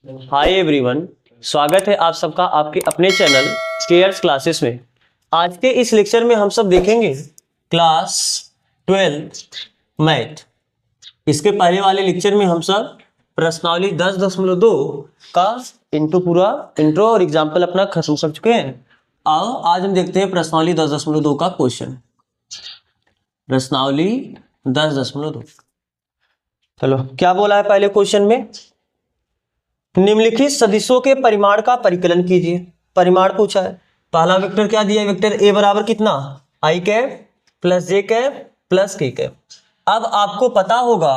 Hi everyone, स्वागत है आप सबका आपके अपने चैनल स्केयर्स क्लासेस में। आज के इस लेक्चर में हम सब देखेंगे क्लास 12 मैथ। इसके पहले वाले लेक्चर में हम सब प्रश्नावली 10.2 का पूरा इंट्रो और एग्जाम्पल अपना खत्म कर चुके हैं। आओ आज हम देखते हैं प्रश्नावली 10.2 का क्वेश्चन। प्रश्नावली 10.2, चलो क्या बोला है पहले क्वेश्चन में, निम्नलिखित सदिशों के परिमाण का परिकलन कीजिए। परिमाण पूछा है। पहला वेक्टर क्या दिया है, वेक्टर ए बराबर कितना, I cap plus J cap plus K cap. अब आपको पता होगा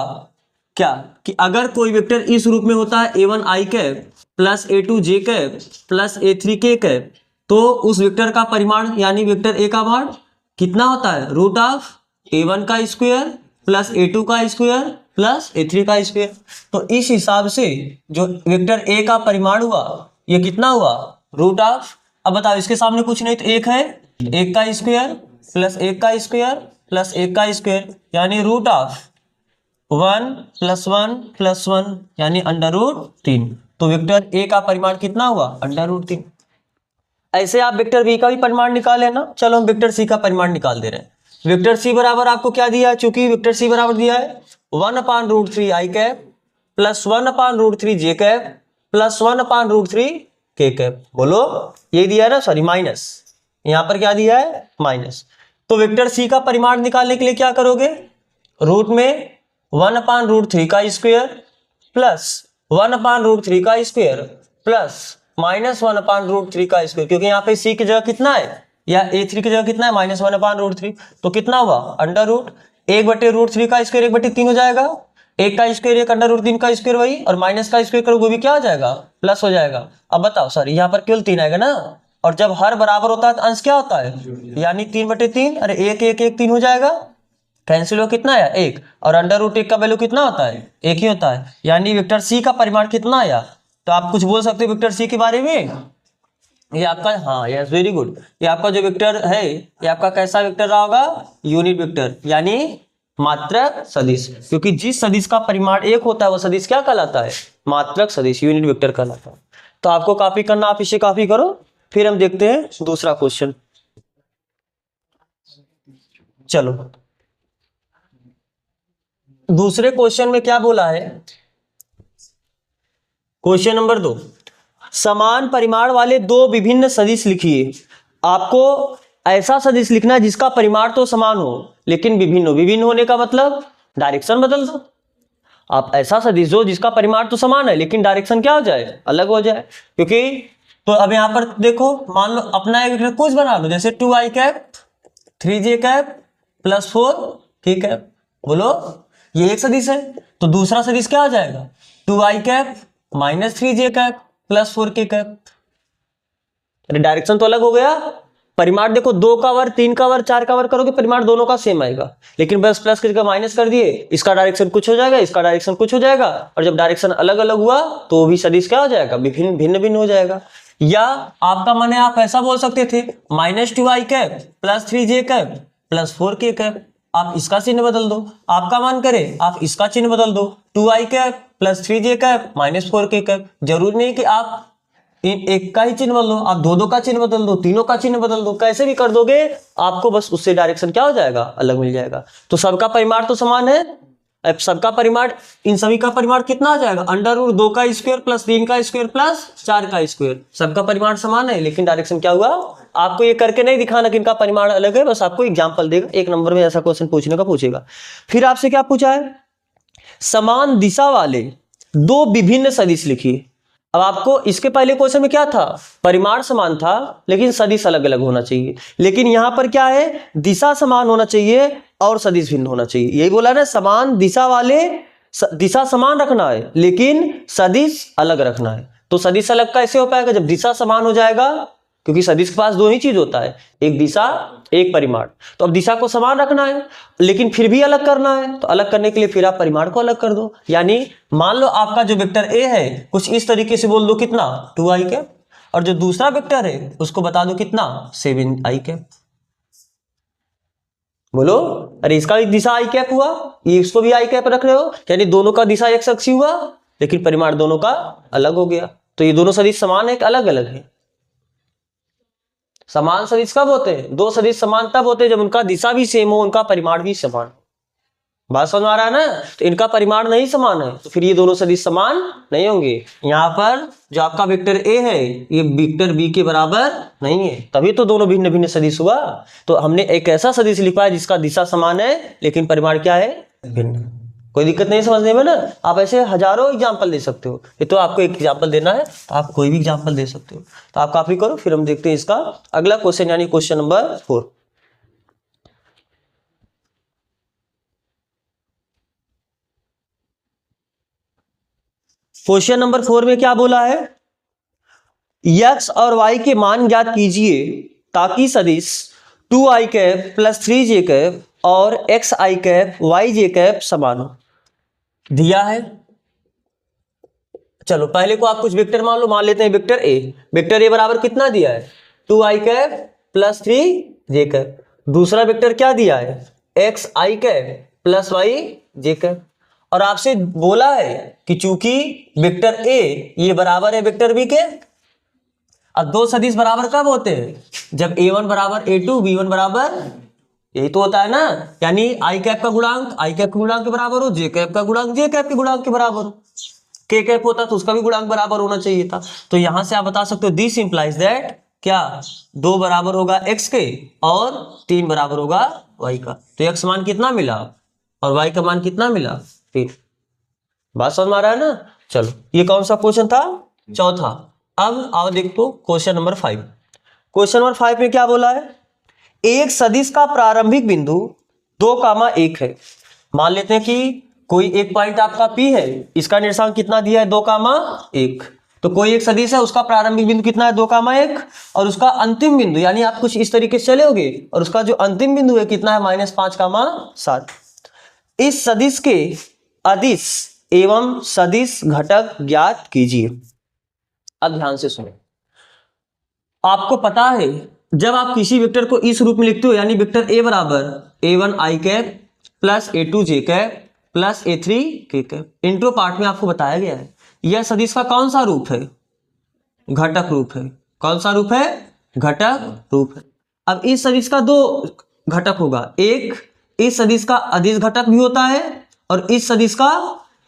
क्या कि अगर कोई वेक्टर इस रूप में होता है a1 आई कैप प्लस a2 जे कैप प्लस a3 के कैप, तो उस वेक्टर का परिमाण यानी वेक्टर ए का मान कितना होता है, रूट ऑफ a1 का स्क्वायर प्लस a2 का स्क्वायर प्लस a3 का स्क्वायर। तो इस हिसाब से जो वेक्टर ए का परिमाण हुआ ये कितना हुआ, रूट ऑफ, अब बताओ इसके सामने कुछ नहीं तो एक है, एक का स्क्वायर प्लस एक का स्क्वायर प्लस एक का स्क्वायर यानी रूट ऑफ 1 + 1 + 1 यानी √3। तो वेक्टर ए का परिमाण कितना हुआ, √3। ऐसे आप वेक्टर बी का भी परिमाण निकाले ना। चलो हम वेक्टर सी का परिमाण निकाल दे रहे हैं। वेक्टर सी बराबर आपको क्या दिया है, चूंकि वेक्टर सी बराबर दिया है 1/√3 आई कैप प्लस 1/√3 जे कैप प्लस 1/√3 के कैप। बोलो ये दिया है ना, सॉरी माइनस, यहां पर क्या दिया है, माइनस। तो वेक्टर सी का परिमाण निकालने के लिए क्या करोगे, रूट में 1/√3 का स्क्वायर प्लस 1/√3 का स्क्वायर प्लस माइनस 1/√3 का स्क्वायर, क्योंकि यहाँ पे सी की जगह कितना है या a3 की जगह कितना है, -1/√3। तो कितना हुआ, अंडर रूट 1/√3 का स्क्वायर 1/3 हो जाएगा, एक का स्क्वायर एक √3 का स्क्वायर वही, और माइनस का स्क्वायर करोगे वो भी क्या हो जाएगा, प्लस हो जाएगा। अब बताओ सॉरी यहाँ पर केवल 3 आएगा ना, और जब हर बराबर होता है तो अंश क्या होता है, यानी 3/3। अरे 1 1 1 3 हो जाएगा, कैंसिल हो कितना आया, 1, और अंडर रूट 1 का वैल्यू कितना होता है, 1 ही होता है। यानी वेक्टर सी का परिमाण कितना आया। तो आप कुछ बोल सकते हो वेक्टर सी के बारे में, ये आपका, हाँ यस वेरी गुड, ये आपका जो वेक्टर है ये आपका कैसा वेक्टर रहा होगा, यूनिट वेक्टर यानी मात्रक सदिश, क्योंकि जिस सदिश का परिमाण 1 होता है वो सदिश क्या कहलाता है, मात्रक सदिश, यूनिट वेक्टर कहलाता है। तो आपको कॉपी करना, आप इसे कॉपी करो। फिर हम देखते हैं दूसरा क्वेश्चन। चलो दूसरे क्वेश्चन में क्या बोला है, क्वेश्चन नंबर 2, समान परिमाण वाले दो विभिन्न सदिश लिखिए। आपको ऐसा सदिश लिखना है जिसका परिमाण तो समान हो लेकिन विभिन्न हो। विभिन्न होने का मतलब डायरेक्शन बदल दो। आप ऐसा सदिश हो जिसका परिमाण तो समान है लेकिन डायरेक्शन क्या हो जाए, अलग हो जाए। क्योंकि तो अब यहां पर देखो, मान लो अपना एक वेक्टर कुछ बना लो, जैसे 2 I cap 3 J cap plus 4 के कैप। बोलो ये एक सदिश है, तो दूसरा सदिश क्या हो जाएगा, 2 I cap -3 J cap plus 4 के कैप। डायरेक्शन तो अलग हो गया। परिमाण देखो 2 का वर्ग 3 का वर्ग 4 का वर्ग करोगे परिमाण दोनों का सेम आएगा, लेकिन बस प्लस की जगह माइनस कर दिए, इसका डायरेक्शन कुछ हो जाएगा, इसका डायरेक्शन कुछ हो जाएगा, और जब डायरेक्शन अलग अलग हुआ तो भी सदिश क्या हो जाएगा, भिन्न भिन्न हो जाएगा। या आपका मन है आप ऐसा बोल सकते थे -2 I cap plus 3 J cap plus 4 के कैप। आप इसका चिन्ह बदल दो, आपका मन करे आप इसका चिन्ह बदल दो, 2 I cap plus 3 J cap -4 के कैप। जरूरी नहीं कि आप एक का ही चिन्ह बदल दो, आप दो का चिन्ह बदल दो, तीनों का चिन्ह बदल दो, कैसे भी कर दोगे आपको बस उससे डायरेक्शन क्या हो जाएगा, अलग मिल जाएगा। तो सबका परिमाण तो समान है। अब सबका परिमाण, इन सभी का परिमाण कितना आ जाएगा, अंडर रूट 2 का स्क्वायर प्लस 3 का स्क्वायर प्लस 4 का स्क्वायर। सबका परिमाण समान है लेकिन डायरेक्शन क्या हुआ। आपको ये करके नहीं दिखाना कि इनका परिमाण अलग है, बस आपको एग्जाम्पल देगा, 1 नंबर में ऐसा क्वेश्चन पूछने का पूछेगा। फिर आपसे क्या पूछा है, समान दिशा वाले दो विभिन्न सदिश लिखिए। अब आपको इसके पहले क्वेश्चन में क्या था, परिमाण समान था लेकिन सदिश अलग अलग होना चाहिए, लेकिन यहां पर क्या है, दिशा समान होना चाहिए और सदिश भिन्न होना चाहिए। यही बोला ना, समान दिशा वाले, दिशा समान रखना है लेकिन सदिश अलग रखना है। तो सदिश अलग कैसे हो पाएगा, जब दिशा समान हो जाएगा, क्योंकि सदिश के पास दो ही चीज होता है, एक दिशा एक परिमाण। तो अब दिशा को समान रखना है लेकिन फिर भी अलग करना है, तो अलग करने के लिए फिर आप परिमाण को अलग कर दो। यानी मान लो आपका जो वेक्टर ए है कुछ इस तरीके से बोल दो, कितना 2 आई कैप, और जो दूसरा वेक्टर है उसको बता दो कितना 7 आई कैप। बोलो अरे इसका भी दिशा आई कैप हुआ, इसको भी आई कैप रख रहे हो, यानी दोनों का दिशा एक सक्सी हुआ। लेकिन परिमाण दोनों का अलग हो गया। तो ये दोनों सदिश समान है कि अलग अलग है? समान सदिश कब होते हैं? दो सदिश समान तब होते हैं जब उनका दिशा भी सेम हो, उनका परिमाण भी समान हो। बात समझ आ रहा है ना? तो इनका परिमाण नहीं समान है तो फिर ये दोनों सदिश समान नहीं होंगे। यहाँ पर जो आपका वेक्टर ए है ये वेक्टर बी के बराबर नहीं है, तभी तो दोनों भिन्न भिन्न सदिश हुआ। तो हमने एक ऐसा सदिश लिखा है जिसका दिशा समान है लेकिन परिमाण क्या है? भिन्न। कोई दिक्कत नहीं समझने में ना? आप ऐसे हजारों एग्जाम्पल दे सकते हो, ये तो आपको एक एग्जाम्पल देना है तो आप कोई भी एग्जाम्पल दे सकते हो। तो आप कॉपी करो, फिर हम देखते हैं इसका अगला क्वेश्चन यानी क्वेश्चन नंबर 4। क्वेश्चन नंबर 4 में क्या बोला है? x और y के मान ज्ञात कीजिए ताकि सदिश 2i cap plus 3j cap और xi कैप yj कैप समान हो। दिया है, चलो पहले को आप कुछ वेक्टर मान लो, मान लेते हैं वेक्टर a। वेक्टर a बराबर कितना दिया है? 2i cap plus 3j cap. दूसरा वेक्टर क्या दिया है? xi cap plus yj cap. और आपसे बोला है कि चूंकि वेक्टर a ये बराबर है वेक्टर b के। अब दो सदिश बराबर कब होते हैं? जब a1 बराबर a2 b1 बराबर, यही तो होता है ना, यानी i कैप का गुणांक i कैप के गुणांक के बराबर हो, j कैप का गुणांक j कैप के गुणांक के बराबर हो। k कैप होता तो उसका भी गुणांक बराबर होना चाहिए था। तो यहां से आप बता सकते हो दिस इंप्लाइज दैट क्या 2 बराबर होगा x के और 3 बराबर होगा y का। तो x मान कितना मिला और y का मान कितना मिला? 3। बात समझ में आ रहा है ना? चलो ये कौन सा क्वेश्चन था? चौथा। अब आओ देखो क्वेश्चन नंबर 5। क्वेश्चन नंबर 5 में क्या बोला है? एक सदिश का प्रारंभिक बिंदु 2,1 है। मान लेते हैं कि कोई एक पॉइंट आपका P है, इसका निर्देशांक कितना दिया है? 2,1। तो कोई एक सदिश है, उसका प्रारंभिक बिंदु कितना है? 2,1 और उसका अंतिम बिंदु यानी आप कुछ इस तरीके से चले और उसका जो अंतिम बिंदु है कितना है? -5,7। इस सदिश के अदिश एवं सदिश घटक ज्ञात कीजिए। अब ध्यान से सुनो, आपको पता है जब आप किसी वेक्टर को इस रूप में लिखते हो यानी वेक्टर a बराबर a1i cap plus a2j cap plus a3k cap, intro part में आपको बताया गया है यह सदिश का कौन सा रूप है? घटक रूप है। कौन सा रूप है? घटक रूप है। अब इस सदिश का दो घटक होगा, एक इस सदिश का अदिश घटक भी होता है और इस सदिश का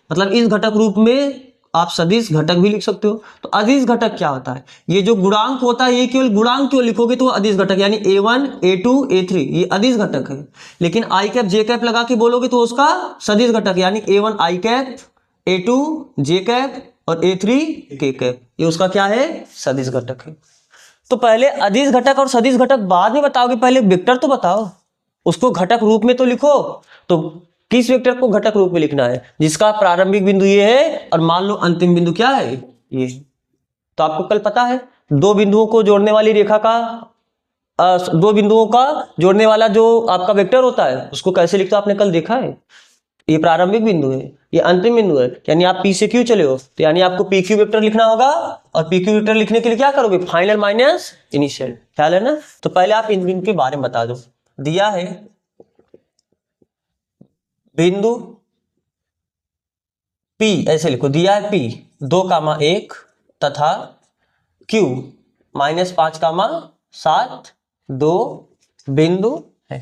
मतलब इस घटक रूप में आप सदिश घटक भी लिख सकते हो। तो अदिश घटक क्या होता है? ये जो गुणांक होता है ये केवल गुणांक क्यों लिखोगे तो अदिश घटक यानी a1 a2 a3 ये अदिश घटक है। लेकिन i कैप j कैप लगा के बोलोगे तो उसका सदिश घटक यानी a1 i cap a2 j cap और a3 k कैप, ये उसका क्या है? सदिश घटक है। तो पहले अदिश घटक और सदिश घटक बाद में बताओगे, पहले वेक्टर तो बताओ, उसको घटक रूप में तो लिखो। तो किस वेक्टर को घटक रूप में लिखना है? जिसका प्रारंभिक बिंदु ये है और मान लो अंतिम बिंदु क्या है? ये। तो आपको कल पता है दो बिंदुओं को जोड़ने वाली रेखा का दो बिंदुओं का जोड़ने वाला जो आपका वेक्टर होता है उसको कैसे लिखते हो? आपने कल देखा है। ये प्रारंभिक बिंदु है, ये अंतिम बिंदु है, यानी आप P से Q चले हो तो यानी आपको PQ वेक्टर लिखना होगा और PQ वेक्टर लिखने के लिए क्या करोगे? Final minus initial. ख्याल है ना? तो पहले आप इन बिंदु के बारे में बता दो। दिया है बिंदु P, ऐसे लिखो, दिया है P 2,1 तथा Q -5,7 दो बिंदु है।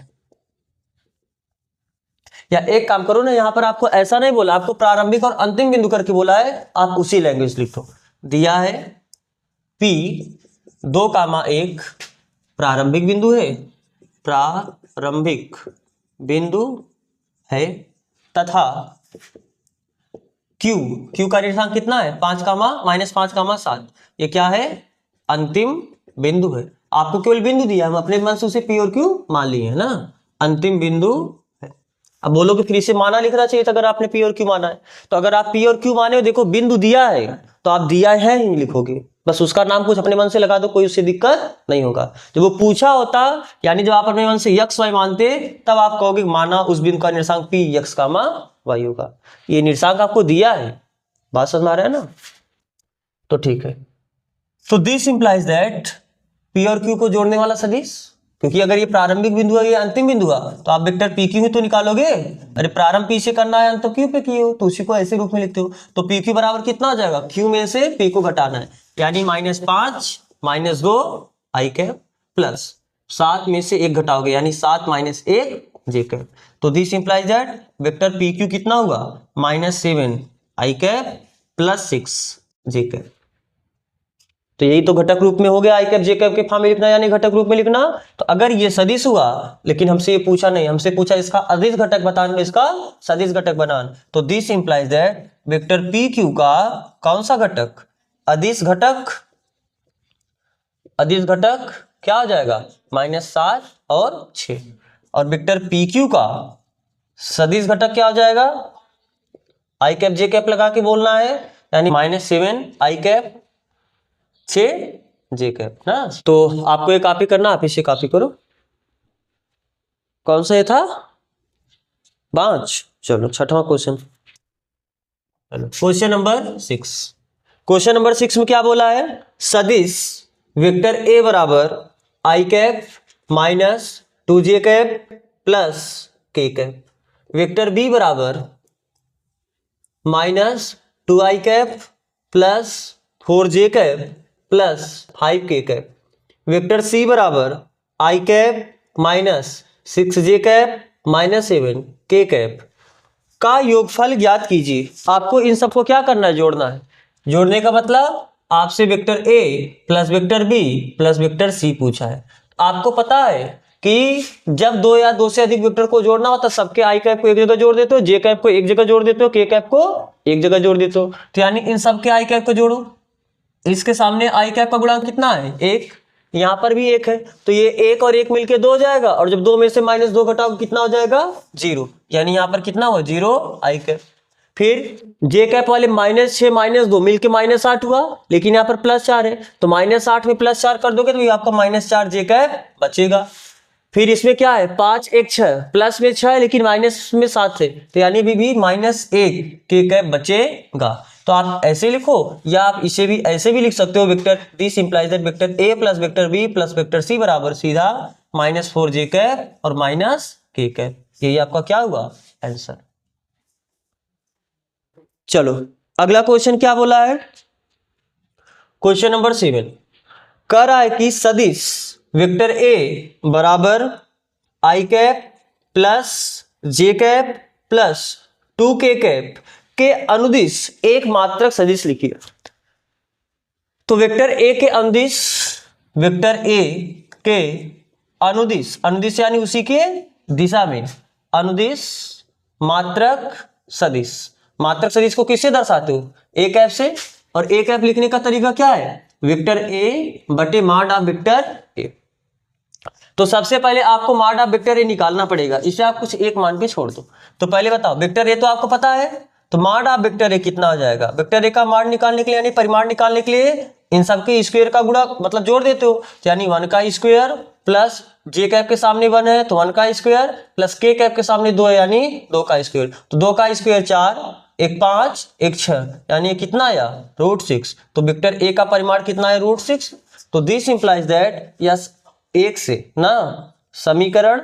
या एक काम करो ना, यहां पर आपको ऐसा नहीं बोला, आपको प्रारंभिक और अंतिम बिंदु करके बोला है, आप उसी लैंग्वेज लिखो। दिया है P 2,1 प्रारंभिक बिंदु है, प्रारंभिक बिंदु है तथा Q का निर्देशांक कितना है? -5,7। ये क्या है? अंतिम बिंदु है। आपको केवल बिंदु दिया, हम अपने मन से उसे P और Q मान लिए है ना, अंतिम बिंदु है। अब बोलोगे फिर इसे माना लिखना चाहिए था अगर आपने P और Q माना है। तो अगर आप P और Q माने हो, देखो बिंदु दिया है तो आप दिया है ही लिखोगे, बस उसका नाम कुछ अपने मन से लगा दो, कोई उससे दिक्कत नहीं होगा। जब वो पूछा होता यानी जब आप अपने मन से x y मानते तब आप कहोगे माना उस बिंदु का निर्देशांक P x, y होगा। ये निर्देशांक आपको दिया है। बात समझ में आ रहा है ना? तो ठीक है। तो दिस इंप्लाइज दैट P और Q को जोड़ने वाला सदिश क्योंकि अगर ये प्रारंभिक बिंदु है, ये अंतिम बिंदु है, तो आप वेक्टर पी क्यू तो निकालोगे। अरे प्रारंभ पी से करना है, अंत क्यू पे किए हो, तो उसी को ऐसे रूप में लिखते हो। तो पी क्यू बराबर कितना हो जाएगा, क्यू में से पी को घटाना है, यानी -5 -2 आई कैप प्लस 7 में से 1 घटाओगे, यानी 7 - 1 जे कैप। तो this implies that vector P Q कितना होगा, -7 आई कैप प्लस 6 जे कैप। तो यही तो घटक रूप में हो गया, आई कैप जे कैप के फॉर्म में लिखना, यानी घटक रूप में लिखना। तो अगर ये सदिश हुआ, लेकिन हमसे ये पूछा नहीं, हमसे पूछा इसका अदिश घटक बताना, इसका सदिश घटक बनाना। तो this implies that vector P Q का कौन सा घटक, अदिश घटक, अदिश घटक क्या हो जाएगा, -7 और 6। और वेक्टर पी क्यू का सदिश घटक क्या हो जाएगा, आई कैप जे कैप लगा के बोलना है, यानी -7 आई कैप 6 जे कैप ना। तो आपको ये कॉपी करना, आप इसे कॉपी करो। कौन सा ये था, 5। चलो छठवां question, question number 6। Question number 6 में क्या बोला है, सदिश वेक्टर ए बराबर आई कैप -2 जे cap plus K cap, vector B बराबर -2 I cap plus 4 J cap plus 5 के कैप, वेक्टर सी बराबर आई कैप -6 जे कैप -7 के कैप का योगफल ज्ञात कीजिए। आपको इन सबको क्या करना है, जोड़ना है। जोड़ने का मतलब आपसे vector A plus vector B plus vector C पूछा है। आपको पता है कि जब दो या दो से अधिक वेक्टर को जोड़ना हो तो सबके आई कैप को एक जगह जोड़ देते हो, जे कैप को एक जगह जोड़ देते हो, के कैप को एक जगह जोड़ देते हो। तो यानी इन सबके आई कैप को जोड़ो। इसके सामने आई कैप का गुणांक कितना है, 1, यहां पर भी 1 है, तो ये 1 और 1 मिलके 2 हो जाएगा, और जब 2 में से -2 घटाओ कितना हो जाएगा, 0, यानी यहां पर कितना हुआ, 0 आई कैप। फिर जे कैप वाले -6 -2 मिलके -8 हुआ, लेकिन यहाँ पर +4 है, तो -8 में +4 कर दोगे तो ये आपका -4 जे कैप बचेगा। फिर इसमें क्या है, 5 1 6, प्लस में 6 है लेकिन माइनस में 7 है, तो यानी भी -1 के कैप बचेगा। तो आप ऐसे लिखो, या आप इसे भी ऐसे भी लिख सकते हो, vector this implies that vector A plus vector B plus vector C बराबर सीधा -4 जे कैप और -k कैप। यही आपका क्या हुआ, आंसर। चलो अगला क्वेश्चन क्या बोला है, क्वेश्चन नंबर 7 कह रहा है कि सदिश वेक्टर ए बराबर आई cap plus J cap plus 2k cap के अनुदिश एक मात्रक सदिश लिखिए। तो वेक्टर ए के अनुदिश, वेक्टर ए के अनुदिश, अनुदिश यानी उसी के दिशा में, अनुदिश मात्रक सदिश। मात्रक सदिश को किससे दर्शाते हो, ए कैप से। और ए कैप लिखने का तरीका क्या है, वेक्टर ए बटे मॉड ऑफ वेक्टर ए। तो सबसे पहले आपको मॉड ऑफ वेक्टर ए निकालना पड़ेगा, इसे आप कुछ एक मान के छोड़ दो। तो पहले बताओ, वेक्टर ए तो आपको पता है, तो मॉड ऑफ वेक्टर ए कितना हो जाएगा। वेक्टर ए का मॉड निकालने के लिए यानी परिमाण निकालने के लिए इन सबके स्क्वायर का गुणा मतलब जोड़ देते हो, यानी 1 का स्क्वायर प्लस जे कैप के सामने 1 है तो 1 का स्क्वायर प्लस के कैप के सामने 2 है यानी 2 का स्क्वायर। तो 2 का स्क्वायर 4, 1 5, 1 6, यानी कितना आया, √6। तो वेक्टर ए का परिमाण कितना है, √6। तो दिस इंप्लाइज दैट यस 1 से ना, समीकरण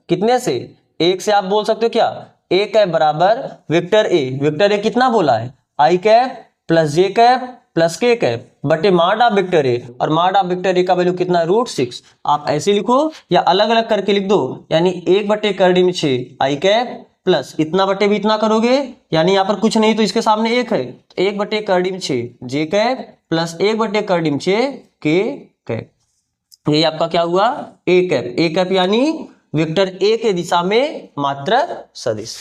कितने से, 1 से आप बोल सकते हो क्या, ए कैप बराबर वेक्टर ए, वेक्टर ए कितना बोला है, आई cap plus J cap plus K cap बटे मॉड ऑफ वेक्टर ए, और मॉड ऑफ वेक्टर ए का वैल्यू कितना है, √6। आप ऐसे लिखो या अलग अलग करके लिख दो, यानी 1/6 आई कैप प्लस इतना बटे भी इतना करोगे, यानी यहाँ पर कुछ नहीं तो इसके सामने 1 है, 1/6 जे कैप प्लस 1/6 के कैप। ये आपका क्या हुआ, ए कैप। ए कैप यानी वेक्टर ए के दिशा में मात्रक सदिश।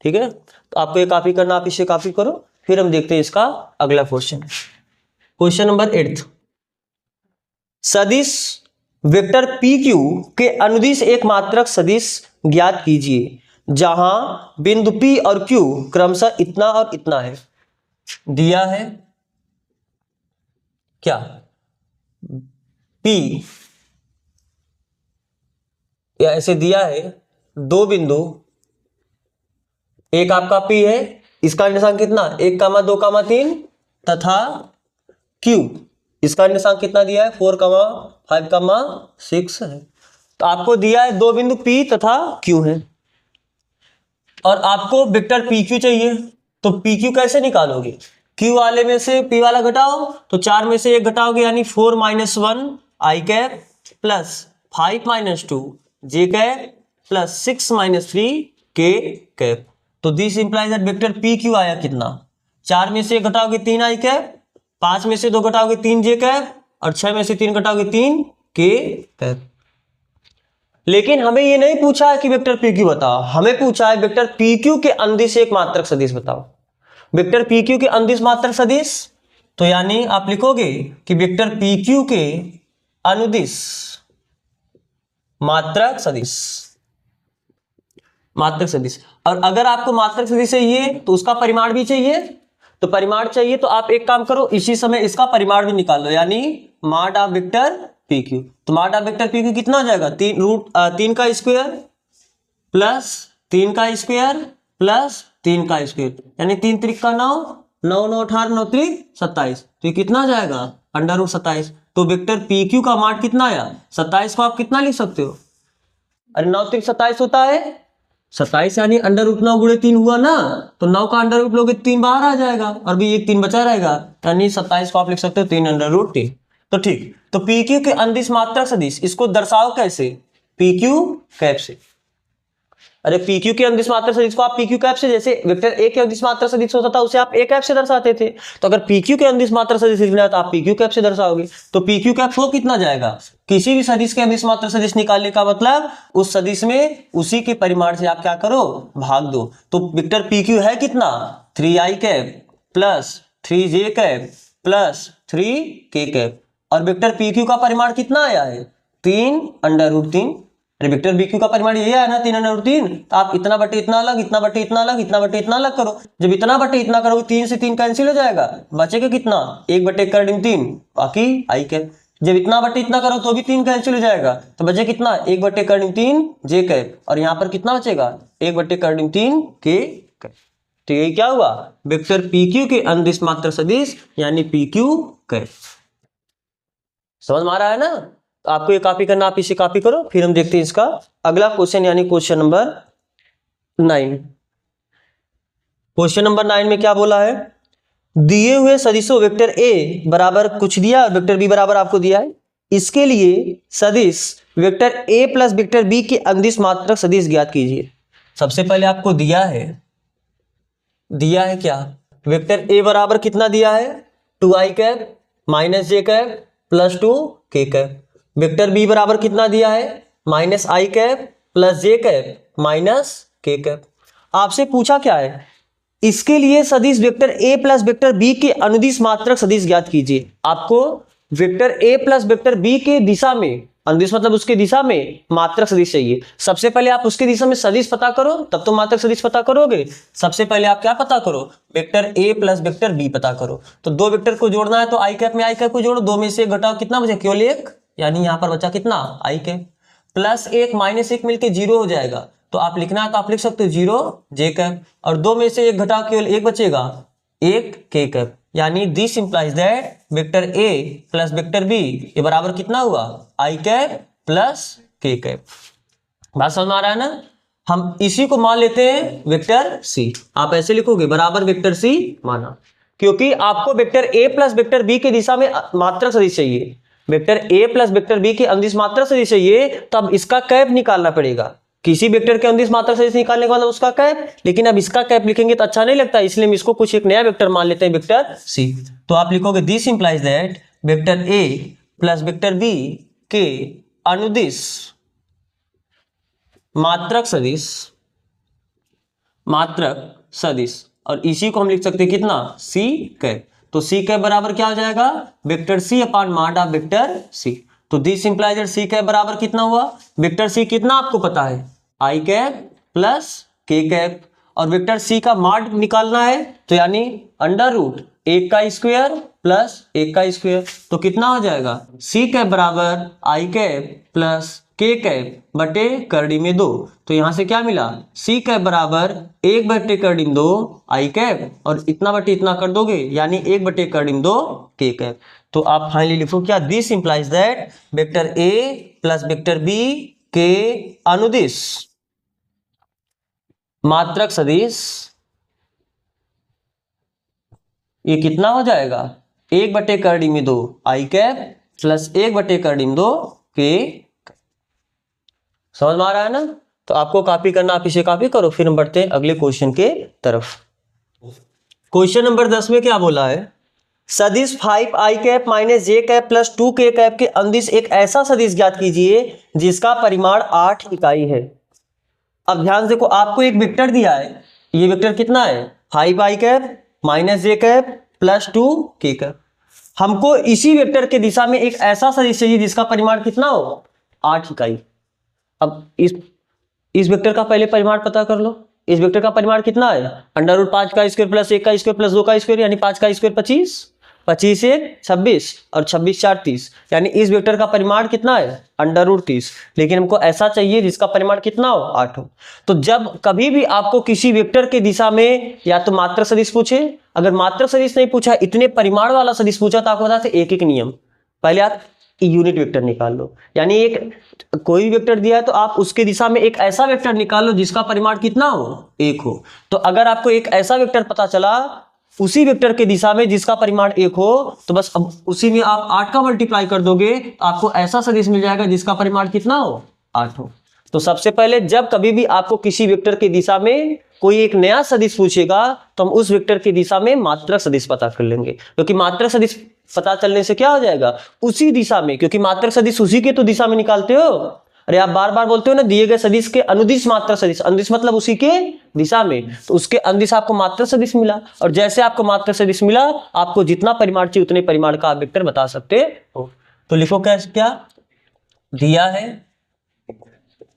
ठीक है, तो आपको ये कॉपी करना, आप इसे कॉपी करो। फिर हम देखते हैं इसका अगला क्वेश्चन, क्वेश्चन नंबर 8। सदिश वेक्टर पी क्यू के अनुदिश एक मात्रक सदिश ज्ञात कीजिए जहां बिंदु पी और क्यू क्रमशः इतना और इतना है। दिया है क्या, पी या ऐसे दिया है दो बिंदु, एक आपका पी है, इसका निशान कितना 1, 2, 3 तथा क्यू इसका निशान कितना दिया है 4, 5, 6 है। तो आपको दिया है दो बिंदु P तथा Q है और आपको वेक्टर PQ चाहिए, तो PQ कैसे निकालोगे? Q वाले में से P वाला घटाओ, तो 4 में से 1 घटाओगे यानी 4 - 1 I cap plus 5 - 2 J cap plus 6 - 3 K cap. तो this implies that vector PQ आया कितना? 4 में से 1 घटाओगे 3 I कैप, 5 में से 2 घटाओगे 3 J कैप और 6 में से 3 घटाओगे 3 K कैप। लेकिन हमें ये नहीं पूछा है कि वेक्टर PQ बताओ, हमें पूछा है वेक्टर PQ के अंदिश एक मात्रक सदिश बताओ। वेक्टर PQ के अंदिश मात्रक सदिश, तो यानी आप लिखोगे कि वेक्टर PQ के अनुदिश मात्रक सदिश, मात्रक सदिश। और अगर आपको मात्रक सदिश चाहिए तो उसका परिमाण भी चाहिए, तो परिमाण चाहिए तो आप एक काम करो, इसी समय इसका परिमाण भी निकाल लो, यानी माड ऑफ वेक्टर PQ। तो माड ऑफ वेक्टर PQ कितना हो जाएगा? 3 का स्क्वायर प्लस 3 का स्क्वायर प्लस 3 का स्क्वायर, यानी 3 त्रिक का 9, 9 9 18 9 त्रिक 27, तो ये कितना आ जाएगा? √27। तो वेक्टर PQ का मान कितना आया? 27 को आप कितना लिख सकते हो? अरे 9 त्रिक 27 होता है, 27 यानी √9 गुणे 3 हुआ ना, तो 9 का अंडर लोगे 3 बाहर आ जाएगा और भी एक 3 बचा रहेगा, यानी 27 को आप लिख सकते हो 3 √3। तो ठीक, तो PQ के अंदिश मात्रक सदिश इसको दर्शाओ कैसे? PQ कैप से। अरे PQ के अंदिश मात्रक सदिश को आप PQ कैप से, जैसे वेक्टर A के अंदिश मात्रक सदिश होता था उसे आप A कैप से दर्शाते थे, तो अगर PQ के अंदिश मात्रक सदिश लिखना है तो आप PQ कैप से दर्शाओगे। तो PQ कैप हो कितना जाएगा? किसी भी सदिश के अंदिश मात्रक सदिश निकालने का मतलब उस सदिश में उसी के परिमाण से आप क्या करो? भाग दो। तो वेक्टर PQ है कितना? 3I cap plus 3J cap plus 3K cap. और वेक्टर PQ का परिमाण कितना आया है? 3 √3। अरे वेक्टर PQ का परिमाण यही आया ना 3 √3, तो आप इतना बटे इतना अलग, इतना बटे इतना अलग, इतना बटे इतना अलग करो। जब इतना बटे इतना करोगे 3 से 3 कैंसिल हो जाएगा, बचेगा कितना? 1 बटे 3, बाकी I कैप। जब इतना बटे इतना करो तो भी 3 कैंसिल हो जाएगा, तो बचे कितना? 1 बटे 3 J कैप, और यहाँ पर कितना बचेगा? 1 बटे 3 K कैप। तो ये क्या हुआ? वेक्टर PQ के अंदिश मात्रक सदिश यानी PQ कैप। समझ में आ रहा है ना? तो आपको ये कॉपी करना, आप इसे कॉपी करो, फिर हम देखते हैं इसका अगला क्वेश्चन, यानी क्वेश्चन नंबर 9। क्वेश्चन नंबर 9 में क्या बोला है? दिए हुए सदिशों वेक्टर A बराबर कुछ दिया और वेक्टर B बराबर आपको दिया है, इसके लिए सदिश vector A plus vector B के अंदिश मात्रक सदिश ज्ञात कीजिए। सबसे पहले आपको दिया है क्या? वेक्टर A बराबर कितना दिया है? 2I cap minus J cap plus 2 K cap. Vector B बराबर कितना दिया है? -I cap plus J cap minus K cap. आपसे पूछा क्या है? इसके लिए सदिश vector A plus vector B के अनुदिश मात्रक सदिश ज्ञात कीजिए। आपको vector A plus vector B के दिशा में, अनुदिश मतलब उसके दिशा में मात्रक सदिश चाहिए। सबसे पहले आप उसके दिशा में सदिश पता करो, तब तो मात्रक सदिश पता करोगे। सबसे पहले आप क्या पता करो? Vector A plus vector B पता करो। तो दो वेक्टर को जोड़ना है तो I कैप में I कैप को जोड़ो, 2 में से 1 घटाओ, कितना बचे? केवल 1, यानी यहां पर बचा कितना? I कैप प्लस 1 माइनस 1 मिलके 0 हो जाएगा, तो आप लिखना है तो आप लिख सकते हो 0 J कैप, और 2 में से 1 घटाओ, केवल 1 बचेगा, 1 K कैप। यानी this implies that vector A plus vector B ये बराबर कितना हुआ? I cap plus K cap. बात समझ में आ रहा है ना? हम इसी को मान लेते हैं वेक्टर C। आप ऐसे लिखोगे बराबर वेक्टर C माना, क्योंकि आपको vector A plus vector B के दिशा में मात्रक सदिश चाहिए। Vector A plus vector B के अंदिश मात्रक सदिश चाहिए, तब इसका कैप निकालना पड़ेगा। किसी वेक्टर के अंदिश मात्रक सदिश निकालने के बाद उसका कैप, लेकिन अब इसका कैप लिखेंगे तो अच्छा नहीं लगता, इसलिए हम इसको कुछ एक नया वेक्टर मान लेते हैं, वेक्टर C। तो आप लिखोगे this implies that vector A plus vector B के अनुदिश मात्रक सदिश, और इसी को हम लिख सकते हैं कितना? C cap. तो C कैप बराबर क्या हो जाएगा? वेक्टर C अपॉन माड ऑफ वेक्टर C। तो this implies that C cap बराबर कितना हुआ? वेक्टर C कितना आपको पता है? I cap plus K cap, और वेक्टर C का माड निकालना है, तो यानी √1 का स्क्वायर प्लस 1 का स्क्वायर, तो कितना हो जाएगा? C कैप बराबर I cap plus K cap बटे करड़ी में 2। तो यहां से क्या मिला? C कैप बराबर 1 बटे करड़ी में 2 I कैप, और इतना बटे इतना कर दोगे, यानी 1 बटे करड़ी में 2 K कैप। तो आप फाइनली लिखो क्या? This implies that vector A plus vector B के अनुदिश मात्रक सदिश, ये कितना हो जाएगा, 1/2 आई कैप प्लस 1/2 के। समझ में आ रहा है ना? तो आपको कॉपी करना, आप इसे कॉपी करो, फिर हम बढ़ते हैं अगले क्वेश्चन के तरफ। क्वेश्चन नंबर 10 में क्या बोला है, सदिश 5i cap minus J cap plus 2k cap के अनुदिश एक ऐसा सदिश ज्ञात कीजिए जिसका परिमाण 8 इकाई है। अब ध्यान से देखो, आपको एक वेक्टर दिया है, ये वेक्टर कितना है, 5i cap minus J cap plus 2k cap. हमको इसी वेक्टर के दिशा में एक ऐसा सदिश चाहिए जिसका परिमाण कितना हो, 8 इकाई। अब इस वेक्टर का पहले परिमाण पता कर लो। इस वेक्टर का परिमाण कितना है, √5 का स्क्वायर प्लस 1 का स्क्वायर प्लस 2 का स्क्वायर, यानी 5 का स्क्वायर 25, 25 1 26 और 26 4 30, यानी इस वेक्टर का परिमाण कितना है, √30। लेकिन हमको ऐसा चाहिए जिसका परिमाण कितना हो, 8 हो। तो जब कभी भी आपको किसी वेक्टर के दिशा में या तो मात्रक सदिश पूछे, अगर मात्रक सदिश नहीं पूछा, इतने परिमाण वाला सदिश पूछा, तो आपको बता दें एक एक नियम। पहले आप यूनिट वेक्टर निकाल लो, यानी एक कोई भी वेक्टर दिया है तो आप उसके दिशा में एक ऐसा वेक्टर निकाल लो जिसका परिमाण कितना हो, 1 हो। तो अगर आपको एक ऐसा वेक्टर पता चला उसी वेक्टर के दिशा में जिसका परिमाण 1 हो, तो बस अब उसी में आप 8 का मल्टीप्लाई कर दोगे, आपको ऐसा सदिश मिल जाएगा जिसका परिमाण कितना हो, 8 हो। तो सबसे पहले जब कभी भी आपको किसी वेक्टर की दिशा में कोई एक नया सदिश पूछेगा, तो हम उस वेक्टर की दिशा में मात्रक सदिश पता कर लेंगे, क्योंकि मात्रक सदिश पता चलने से क्या हो जाएगा, उसी दिशा में, क्योंकि मात्रक सदिश उसी के तो दिशा में निकालते हो। अरे आप बार बार बोलते हो ना, दिए गए सदिश के अनुदिश मात्रक सदिश, अनुदिश मतलब उसी के दिशा में, तो उसके अनुदिश आपको मात्रक सदिश मिला, और जैसे आपको मात्रक सदिश मिला, आपको जितना परिमाण चाहिए उतने परिमाण का आप वेक्टर बता सकते हो। तो लिखो क्या दिया है,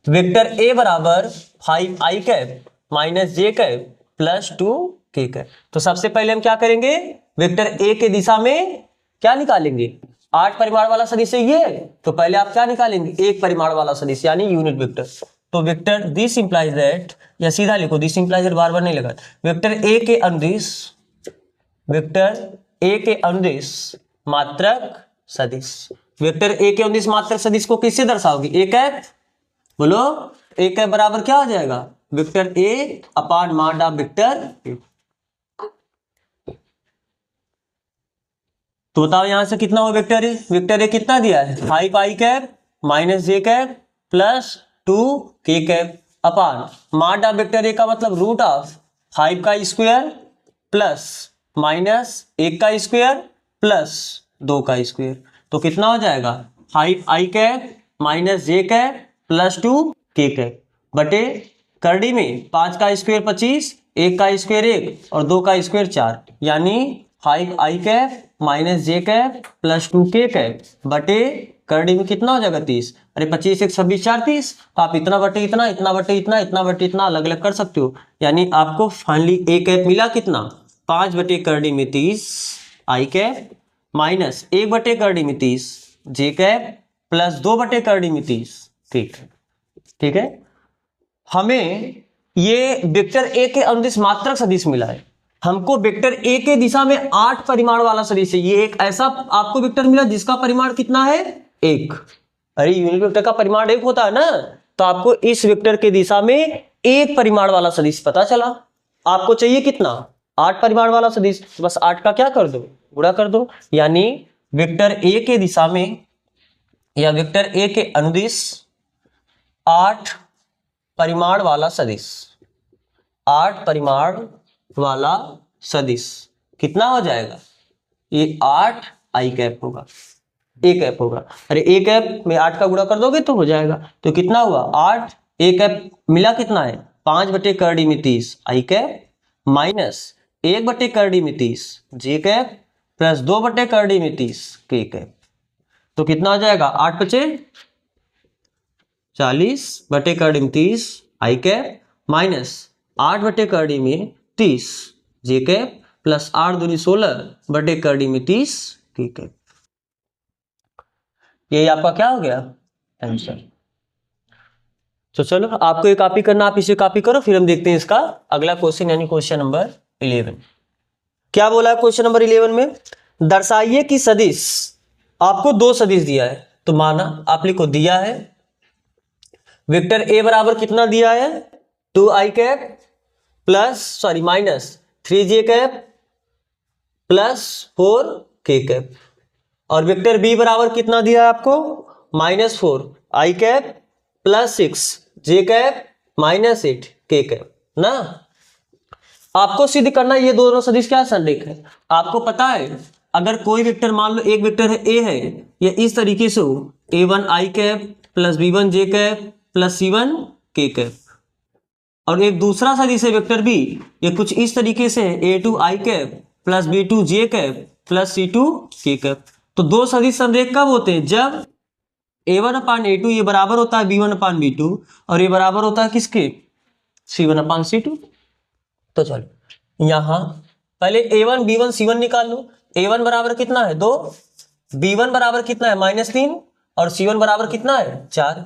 वेक्टर ए बराबर 5i cap minus J cap plus 2k cap. तो सबसे पहले हम क्या करेंगे, वेक्टर ए के दिशा में क्या निकालेंगे, 8 परिमाण वाला सदिश है ये, तो पहले आप क्या निकालेंगे, 1 परिमाण वाला सदिश, यानी यूनिट वेक्टर। तो वेक्टर दिस इंप्लाइज दैट, या सीधा लिखो दिस इंप्लाइज दैट, बार बार नहीं लगा, वेक्टर ए के अनुदिश, वेक्टर ए के अनुदिश मात्रक सदिश। वेक्टर ए के अनुदिश मात्रक सदिश को किससे दर्शाओगे, ए कैप, बोलो ए कैप बराबर क्या हो जाएगा, vector A upon mod of vector A. तो बताओ यहां से कितना हो वेक्टर ए, वेक्टर ए कितना दिया है, 5i cap minus J cap plus 2k cap upon mod of vector A का मतलब रूट ऑफ 5 का स्क्वायर प्लस माइनस 1 का स्क्वायर प्लस 2 का स्क्वायर। तो कितना हो जाएगा, 5i cap minus J cap plus 2k cap बटे करड़ी में 5 का स्क्वायर 25, 1 का स्क्वायर 1 और 2 का स्क्वायर 4, यानी 5i cap minus J cap plus 2k cap बटे करड़ी में कितना हो जाएगा 30। अरे 25 1 26 4 30, तो आप इतना बटे इतना, इतना बटे इतना, इतना बटे इतना अलग अलग कर सकते हो। यानी आपको फाइनली ए कैप मिला कितना, 5 बटे करड़ी में 30 आई कैप माइनस 1 बटे करड़ी में 30 जे कैप प्लस 2 बटे करड़ी में 30। ठीक है, हमें ये वेक्टर ए के अनुदिश मात्रक सदिश मिला है, हमको वेक्टर ए के दिशा में 8 परिमाण वाला सदिश है, ये एक ऐसा आपको वेक्टर मिला जिसका परिमाण कितना है, 1। अरे यूनिट वेक्टर का परिमाण 1 होता है ना, तो आपको इस वेक्टर के दिशा में 1 परिमाण वाला सदिश पता चला। आपको चाहिए कितना, 8 परिमाण वाला सदिश, तो बस 8 का क्या कर दो, गुणा कर दो, यानी वेक्टर ए के दिशा में या वेक्टर ए के अनुदिश 8 परिमाण वाला सदिश, 8 परिमाण वाला सदिश कितना हो जाएगा, ये 8 आई कैप होगा, ए कैप होगा। अरे ए कैप में 8 का गुणा कर दोगे तो हो जाएगा, तो कितना हुआ 8, ए कैप मिला कितना है 5 बटे करड़ी में 30 आई कैप माइनस 1 बटे करड़ी में 30 जे कैप प्लस 2 बटे करड़ी में 30 के कैप। तो कितना हो जाएगा 8 बचे 40 बटे करड़ी में 30 आई कैप माइनस 8 बटे करड़ी में 30 जे कैप प्लस 8 दूनी 16 बटे करड़ी में 30 के कैप। ये आपका क्या हो गया आंसर। तो चलो आपको ये कॉपी करना, आप इसे कॉपी करो, फिर हम देखते हैं इसका अगला क्वेश्चन, यानी क्वेश्चन नंबर 11। क्या बोला है क्वेश्चन नंबर 11 में, दर्शाइए कि सदिश, आपको 2 सदिश दिया है, तो माना आप लिखो दिया है वेक्टर ए बराबर कितना दिया है, 2i cap plus minus 3j cap plus 4k cap, और वेक्टर बी बराबर कितना दिया है आपको, -4i cap plus 6j cap minus 8k cap ना। आपको सिद्ध करना ये दोनों सदिश क्या संरेख है। आपको पता है अगर कोई वेक्टर मान लो एक वेक्टर है ए है, ये इस तरीके से हो a1i cap plus b1j cap plus c1k cap, और एक दूसरा सदिश है वेक्टर बी, ये कुछ इस तरीके से है a2i cap plus b2j cap plus c2k cap. तो दो सदिश संरेख कब होते हैं, जब a1/a2 ये बराबर होता है b1/b2 और ये बराबर होता है किसके, c1/c2। तो चलो यहां पहले a1 b1 c1 निकाल लो। a1 बराबर कितना है 2, b1 बराबर कितना है -3 और c1 बराबर कितना है 4।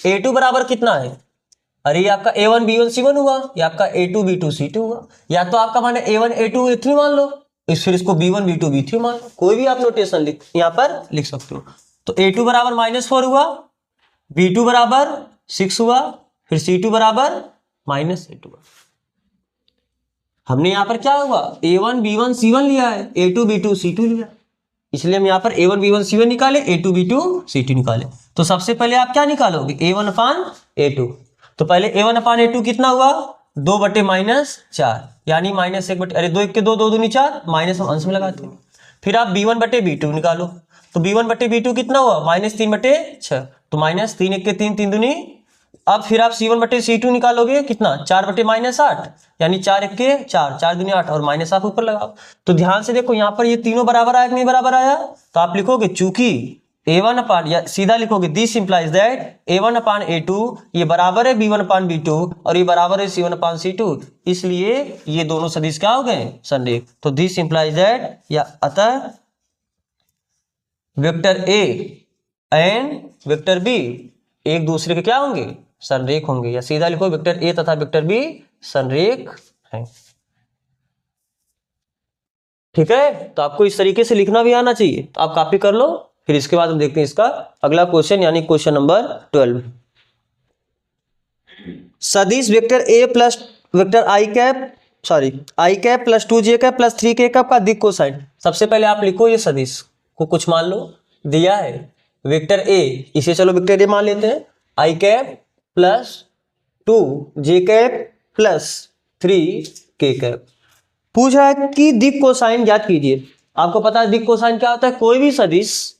a2 बराबर कितना है, अरे ये आपका a1 b1 c1 हुआ, ये आपका a2 b2 c2 हुआ, या तो आपका माने a1 a2 a3 मान लो, फिर इसको b1 b2 b3 मान लो, कोई भी आप नोटेशन यहाँ पर लिख सकते हो। तो a2 बराबर -4 हुआ, b2 बराबर 6 हुआ, फिर c2 बराबर -8 हुआ। हमने यहाँ पर क्या हुआ a1 b1 c1 लिया है, a2 b2 c2 लिया, इसलिए हम यहाँ पर a1 b1 c1 निकाले, a2 b2 c2 निकाले। तो सबसे पहले आप क्या निकालोगे a1/a2। तो पहले a1/a2 कितना हुआ 2/-4 यानी -1 अरे 2 1 के 2 2 दूनी 4 माइनस हम अंश में लगाते हैं। फिर आप b1/b2 निकालो, तो b1/b2 कितना हुआ -3/6, तो -3 1 के 3 3 दूनी। अब फिर आप c1/c2 निकालोगे कितना 4/-8 यानी 4 1 के 4 4 दूनी 8 और माइनस आप ऊपर लगाओ। तो ध्यान से देखो यहाँ पर ये तीनों बराबर आया कि नहीं बराबर आया, तो आप लिखोगे चूंकि a1 या सीधा लिखोगे दिस इंप्लाइज दैट a1/a2 ये बराबर है b1/b2 और ये बराबर है c1/c2, इसलिए ये दोनों सदिश क्या हो गए संरेख। तो दिस इंप्लाइज दैट या अतः vector A and vector B एक दूसरे के क्या होंगे संरेख होंगे, या सीधा लिखो वेक्टर ए तथा वेक्टर बी संरेख हैं। ठीक है, तो आपको इस तरीके से लिखना भी आना चाहिए, तो आप कॉपी कर लो। फिर इसके बाद हम देखते हैं इसका अगला क्वेश्चन यानी क्वेश्चन नंबर 12। सदिश vector A plus vector I cap plus 2j cap plus 3k cap का दिक् कोसाइन। सबसे पहले आप लिखो ये सदिश को कुछ मान लो दिया है वेक्टर ए, इसे चलो वेक्टर ए मान लेते हैं, I cap plus 2j cap plus 3k cap. पूछा है कि दिक् कोसाइन ज्ञात कीजिए। आपको पता है दिक् कोसाइन क्या होता है, कोई भी सदिश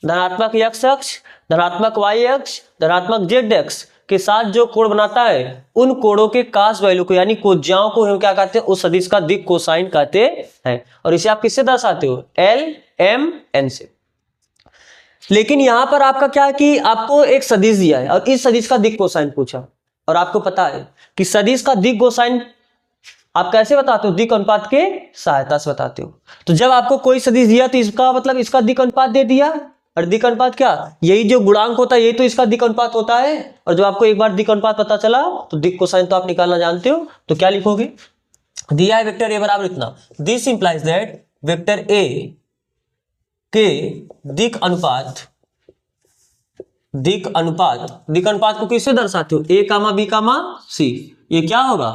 धनात्मक x अक्ष, धनात्मक y अक्ष, धनात्मक z अक्ष के साथ जो कोण बनाता है उन कोणों के कास वैल्यू को यानी कोज्याओं को हम क्या कहते हैं, उस सदिश का दिक् कोसाइन कहते हैं। और इसे आप किससे दर्शाते हो, L M N से। लेकिन यहां पर आपका क्या है कि आपको एक सदिश दिया है और इस सदिश का दिक् कोसाइन पूछा, और आपको पता है कि सदिश का दिक् कोसाइन आप कैसे बताते हो, दिक् अनुपात के सहायता से बताते हो। तो जब आपको कोई सदिश दिया तो इसका मतलब इसका दिक् अनुपात दे दिया, और दिक् अनुपात क्या, यही जो गुणांक होता है यही तो इसका दिक् अनुपात होता है। और जब आपको एक बार दिक् अनुपात पता चला तो दिक् कोसाइन तो आप निकालना जानते हो। तो क्या लिखोगे, दिया है वेक्टर ए बराबर इतना, दिस इंप्लाइज दैट वेक्टर ए के दिक् अनुपात को किससे दर्शाते हो, ए कामा बी कामा सी। ये क्या होगा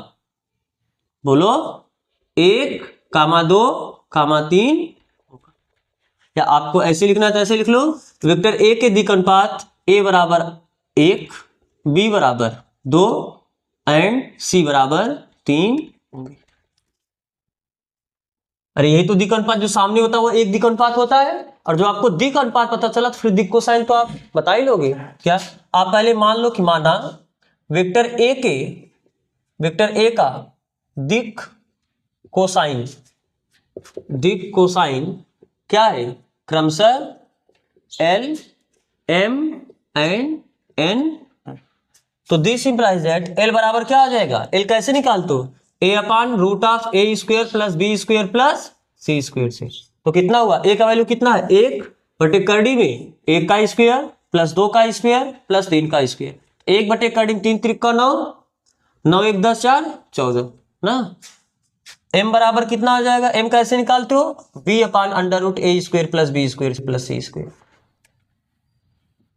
बोलो 1 कामा 2 कामा 3, या आपको ऐसे लिखना है तो ऐसे लिख लो, वेक्टर ए के दिक् अनुपात ए बराबर 1, बी बराबर 2 एंड सी बराबर 3 होंगे। अरे यही तो दिक् अनुपात जो सामने होता है वो एक दिक् अनुपात होता है, और जो आपको दिक् अनुपात पता चला तो फिर दिक् कोसाइन तो आप बता ही लोगे। क्या आप पहले मान लो कि माना वेक्टर ए का दिक् कोसाइन क्या है, क्रमशः L M एंड N। तो दिस इंप्लाइज दैट L बराबर क्या आ जाएगा, L कैसे निकालते हो, a/√a² plus b² plus c² से। तो कितना हुआ, a का वैल्यू कितना है 1/कड़ी में 1 का स्क्वायर प्लस 2 का स्क्वायर प्लस 3 का स्क्वायर, 1/कड़ी में 3 3 का 9, 9 1 10 4 14 ना। m बराबर कितना आ जाएगा, m कैसे निकालते हो, b/√a² plus b² plus c²।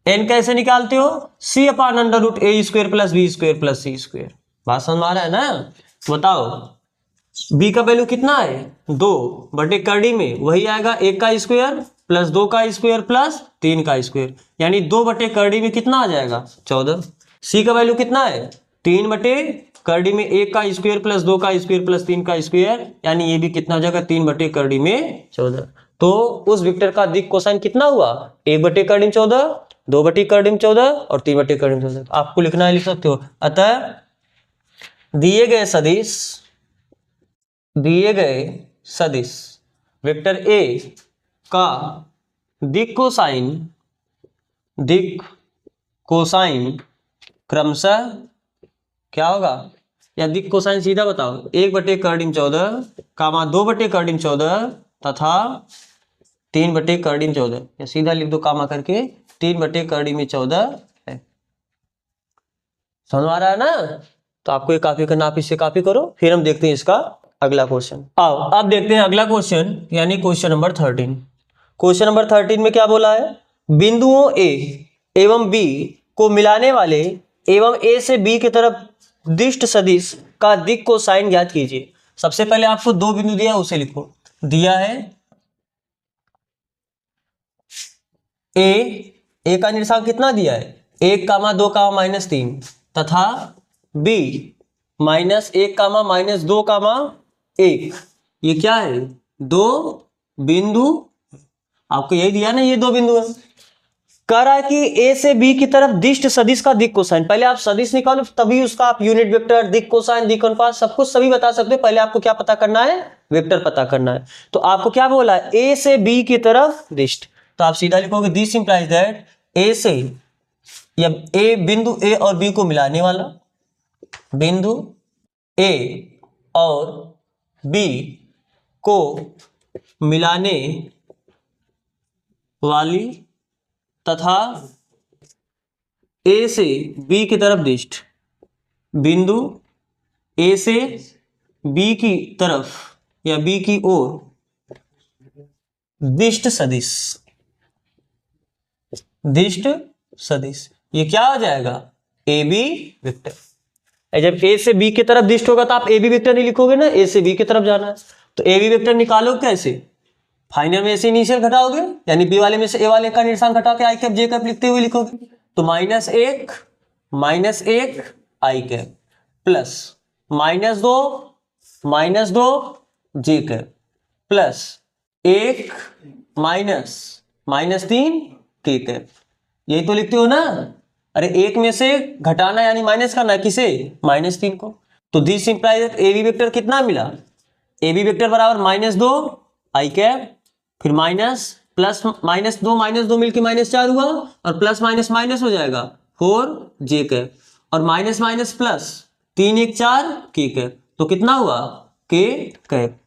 n कैसे निकालते हो, c upon under root A square plus B square plus C square. बात समझ आ रहा है ना। बताओ b का वैल्यू कितना है 2 बटे करड़ी में वही आएगा 1 का स्क्वायर प्लस 2 का स्क्वायर प्लस 3 का स्क्वायर, यानी 2 बटे करड़ी में कितना आ जाएगा 14। c का वैल्यू कितना है 3 बटे करड़ी में 1 का स्क्वायर प्लस 2 का स्क्वायर प्लस 3 का स्क्वायर, यानी ये भी कितना हो जाएगा 3 बटे करड़ी में 14। तो उस वेक्टर का दिक् कोसाइन कितना हुआ 1 बटे करड़ी में 14, 2 बटे करड़ी में 14 और 3 बटे करड़ी में 14। आपको लिखना है लिख सकते हो। अतः दिए गए सदिश वेक्टर ए का दिक् कोसाइन क्रमशः क्या होगा, या दिक् कोसाइन सीधा बताओ 1 बटे करड़ी में 14 कामा 2 बटे करड़ी में 14 तथा 3 बटे करड़ी में 14, या सीधा लिख दो कामा करके 3 बटे करड़ी में 14 है। समझ आ रहा है ना। तो आपको ये कॉपी करना, आप इससे कॉपी करो, फिर हम देखते हैं इसका अगला क्वेश्चन। आओ अब देखते हैं अगला क्वेश्चन, यानी क्वेश्चन नंबर 13। क्वेश्चन नंबर 13 में क्या बोला है, बिंदुओं ए एवं बी को मिलाने वाले एवं ए से बी की तरफ दिष्ट सदिश का दिक् कोसाइन ज्ञात कीजिए। सबसे पहले आपको 2 बिंदु दिया उसे लिखो। दिया है ए का निर्देशांक कितना दिया है 1 कामा 2 कामा माइनस 3 तथा बी -1 कामा -2 कामा 1। ये क्या है 2 बिंदु, आपको यही दिया ना, ये 2 बिंदु है। कह रहा है कि ए से बी की तरफ दिष्ट सदिश का दिक् कोसाइन। पहले आप सदिश निकालो तभी उसका आप यूनिट वेक्टर, दिक् कोसाइन, दिक् अनुपात सब कुछ सभी बता सकते हो। पहले आपको क्या पता करना है, वेक्टर पता करना है। तो आपको क्या बोला है ए से बी की तरफ दिष्ट, तो आप सीधा लिखोगे दिस इंप्लाइज दैट ए से, या ए बिंदु ए और बी को मिलाने वाला, बिंदु ए और बी को मिलाने वाली तथा ए से बी की तरफ दिष्ट, बिंदु ए से बी की तरफ या बी की ओर दिष्ट सदिश, दिष्ट सदिश। ये क्या हो जाएगा ए बी वेक्टर। जब ए से बी की तरफ दिष्ट होगा तो आप ए बी वेक्टर नहीं लिखोगे ना, ए से बी की तरफ जाना है। तो ए बी वेक्टर निकालो कैसे, फाइनल में से इनिशियल घटाओगे, यानी बी वाले में से ए वाले का निर्देशांक घटा के आई कैप जे कैप लिखते हुए लिखोगे। तो -1 आई कैप प्लस -2 जे कैप प्लस 1 -3 के कैप। यही तो लिखते हो ना। अरे 1 में से घटाना यानी माइनस करना, किसे -3 को। तो this implies A B vector कितना मिला, ए बी वेक्टर बराबर -2 आई कैप, फिर -2 मिलके -4 हुआ, और प्लस माइनस हो जाएगा 4 जे कैप, और माइनस प्लस 3 1 4 के कैप। तो कितना हुआ के कैप।